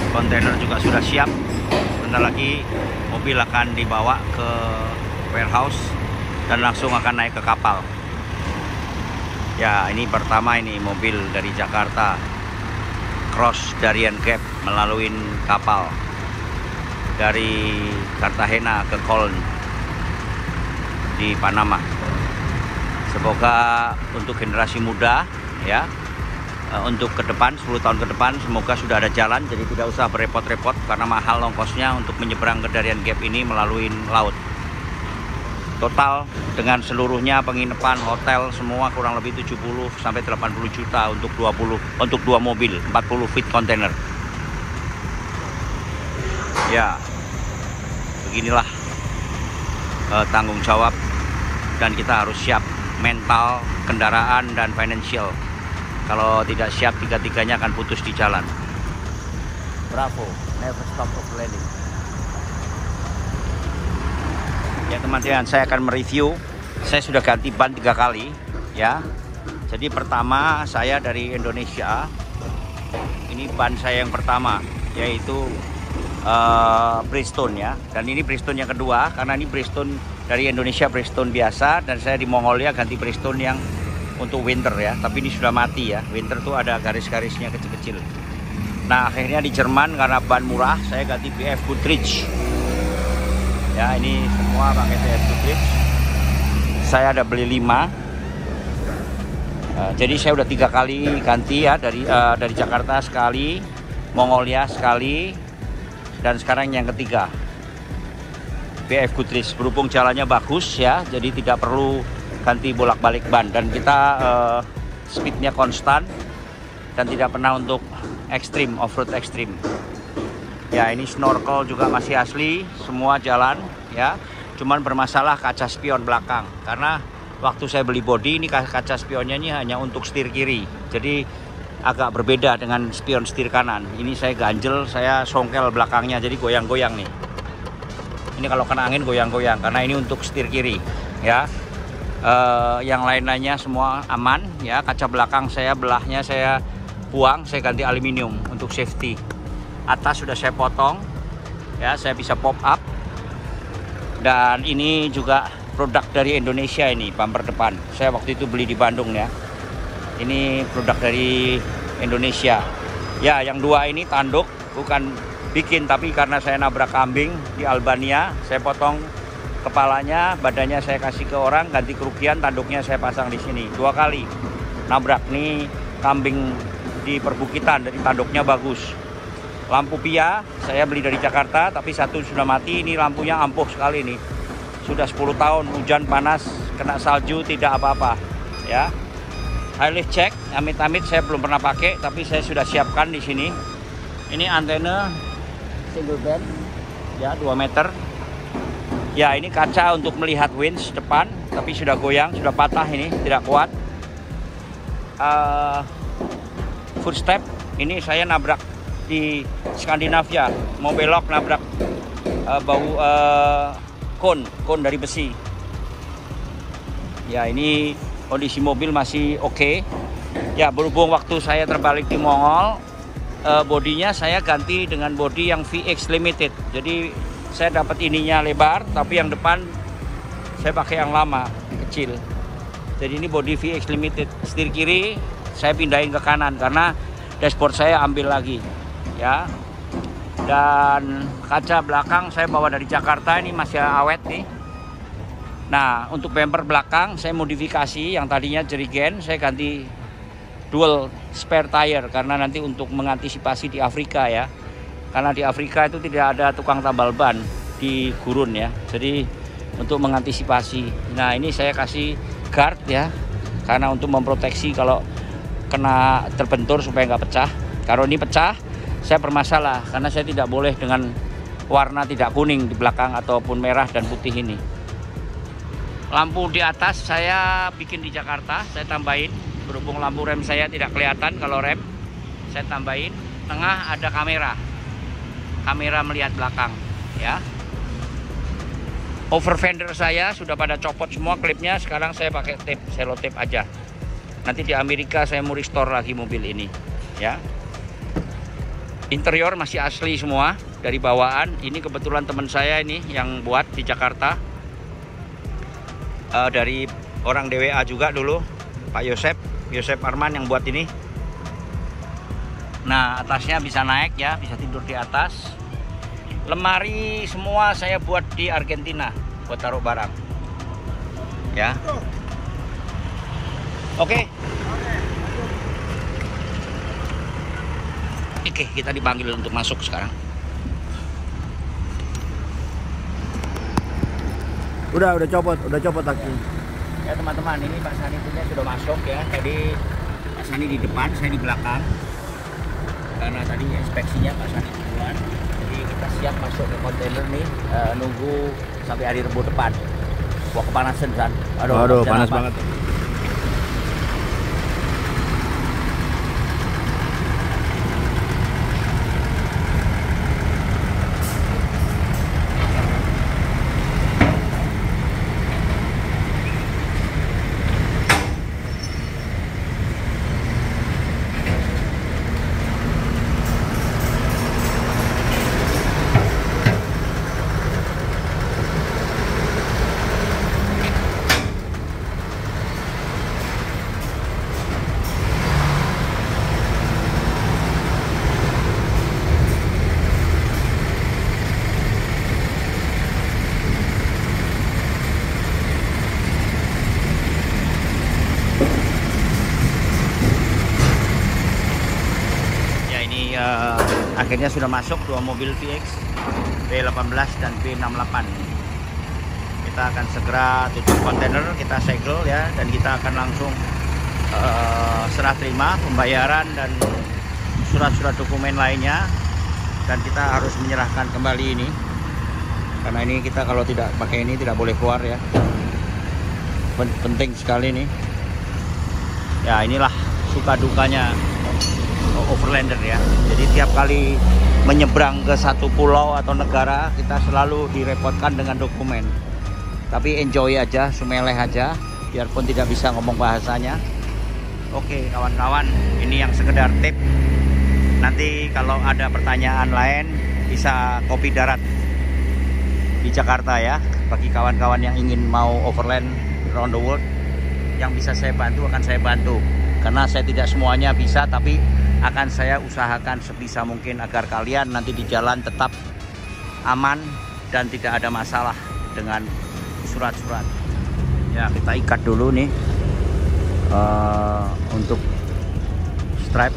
kontainer juga sudah siap. Sebentar lagi mobil akan dibawa ke warehouse dan langsung akan naik ke kapal. Ya, ini pertama ini mobil dari Jakarta cross Darien Gap melalui kapal dari Cartagena ke Colón di Panama. Semoga untuk generasi muda ya, untuk ke depan 10 tahun ke depan semoga sudah ada jalan, jadi tidak usah berepot-repot karena mahal ongkosnya untuk menyeberang ke Darien Gap ini melalui laut. Total dengan seluruhnya penginapan, hotel semua kurang lebih 70 sampai 80 juta untuk 2 mobil 40 feet kontainer. Ya, beginilah tanggung jawab, dan kita harus siap mental, kendaraan, dan financial. Kalau tidak siap, tiga-tiganya akan putus di jalan. Bravo, never stop of learning. Ya teman-teman, saya akan mereview. Saya sudah ganti ban 3 kali ya. Jadi pertama saya dari Indonesia Ini ban saya yang pertama, yaitu Bridgestone ya. Dan ini Bridgestone yang kedua, karena ini Bridgestone dari Indonesia, Bridgestone biasa. Dan saya di Mongolia ganti Bridgestone yang untuk winter ya. Tapi ini sudah mati ya. Winter tuh ada garis-garisnya kecil-kecil. Nah akhirnya di Jerman karena ban murah, saya ganti BF Goodrich. Ya ini semua pakai BF Goodrich. Saya ada beli 5. Jadi saya udah 3 kali ganti ya, dari Jakarta sekali, Mongolia sekali, dan sekarang yang ketiga BF Goodrich. Berhubung jalannya bagus ya, jadi tidak perlu ganti bolak-balik ban, dan kita speednya konstan dan tidak pernah untuk ekstrim, off-road ekstrim. Ya ini snorkel juga masih asli, semua jalan ya. Cuman bermasalah kaca spion belakang, karena waktu saya beli body ini kaca spionnya ini hanya untuk setir kiri. Jadi agak berbeda dengan spion setir kanan. Ini saya ganjel, saya songkel belakangnya, jadi goyang-goyang nih. Ini kalau kena angin goyang-goyang, karena ini untuk setir kiri ya. Yang lain-lainnya semua aman ya. Kaca belakang saya belahnya saya buang, saya ganti aluminium untuk safety. Atas sudah saya potong ya, saya bisa pop up. Dan ini juga produk dari Indonesia, ini bumper depan saya waktu itu beli di Bandung ya. Ini produk dari Indonesia ya. Yang dua ini tanduk, bukan bikin, tapi karena saya nabrak kambing di Albania, saya potong kepalanya, badannya saya kasih ke orang, ganti kerugian, tanduknya saya pasang di sini. 2 kali nabrak nih kambing di perbukitan, dari tanduknya bagus. Lampu pia saya beli dari Jakarta, tapi satu sudah mati. Ini lampunya ampuh sekali nih, sudah 10 tahun, hujan panas kena salju tidak apa-apa ya. Highlight check, amit-amit saya belum pernah pakai, tapi saya sudah siapkan di sini. Ini antena single band ya, 2 meter ya. Ini kaca untuk melihat winch depan, tapi sudah goyang, sudah patah, ini tidak kuat. Footstep, ini saya nabrak di Skandinavia, mau belok nabrak bau kon dari besi ya. Ini kondisi mobil masih oke ya. Berhubung waktu saya terbalik di Mongol, bodinya saya ganti dengan bodi yang VX Limited. Jadi saya dapat ininya lebar, tapi yang depan saya pakai yang lama, kecil. Jadi ini bodi VX Limited. Setir kiri saya pindahin ke kanan karena dashboard saya ambil lagi ya. Dan kaca belakang saya bawa dari Jakarta, ini masih awet nih. Nah untuk bumper belakang saya modifikasi, yang tadinya jerigen saya ganti dual spare tire, karena nanti untuk mengantisipasi di Afrika ya. Karena di Afrika itu tidak ada tukang tambal ban di gurun ya, jadi untuk mengantisipasi. Nah ini saya kasih guard ya, karena untuk memproteksi kalau kena terbentur supaya nggak pecah. Kalau ini pecah saya bermasalah, karena saya tidak boleh dengan warna tidak kuning di belakang ataupun merah dan putih ini. Lampu di atas saya bikin di Jakarta, saya tambahin. Berhubung lampu rem saya tidak kelihatan kalau rem, saya tambahin. Tengah ada kamera melihat belakang ya. Over fender saya sudah pada copot semua klipnya, sekarang saya pakai tape, selotip aja. Nanti di Amerika saya mau restore lagi mobil ini ya. Interior masih asli semua dari bawaan. Ini kebetulan teman saya ini yang buat di Jakarta, dari orang DWA juga dulu, Pak Yosep Arman yang buat ini. Nah atasnya bisa naik ya, bisa tidur di atas. Lemari semua saya buat di Argentina buat taruh barang ya. Oke. Oke, kita dipanggil untuk masuk sekarang. Udah copot lagi. Ya teman-teman, ini Pak Sani punya sudah masuk ya. Tadi Pak Sani di depan, saya di belakang. Karena tadi inspeksinya Pak Sani duluan. Jadi kita siap masuk ke kontainer nih, nunggu sampai hari Rabu depan. Wah kepanasan San. Aduh panas banget. akhirnya sudah masuk 2 mobil VX B18 dan B68. Kita akan segera tutup kontainer, kita segel ya, dan kita akan langsung serah terima pembayaran dan surat-surat dokumen lainnya, dan kita harus menyerahkan kembali ini karena ini kita kalau tidak pakai ini tidak boleh keluar ya. Penting sekali nih ya. Inilah suka dukanya overlander ya. Jadi tiap kali menyeberang ke satu pulau atau negara kita selalu direpotkan dengan dokumen. Tapi enjoy aja, sumeleh aja, biarpun tidak bisa ngomong bahasanya. Oke kawan-kawan, ini yang sekedar tip. Nanti kalau ada pertanyaan lain bisa kopi darat di Jakarta ya. Bagi kawan-kawan yang ingin mau overland around the world, yang bisa saya bantu akan saya bantu. Karena saya tidak semuanya bisa, tapi akan saya usahakan sebisa mungkin agar kalian nanti di jalan tetap aman dan tidak ada masalah dengan surat-surat. Ya, kita ikat dulu nih untuk strap.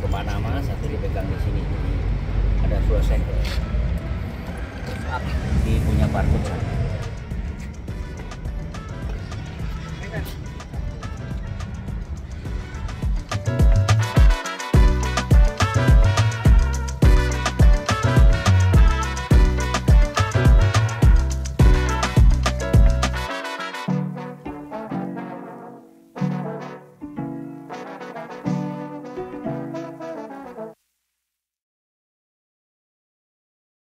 Panama, satu dipegang di sini. Ada dua segel. Terus up di punya barcode.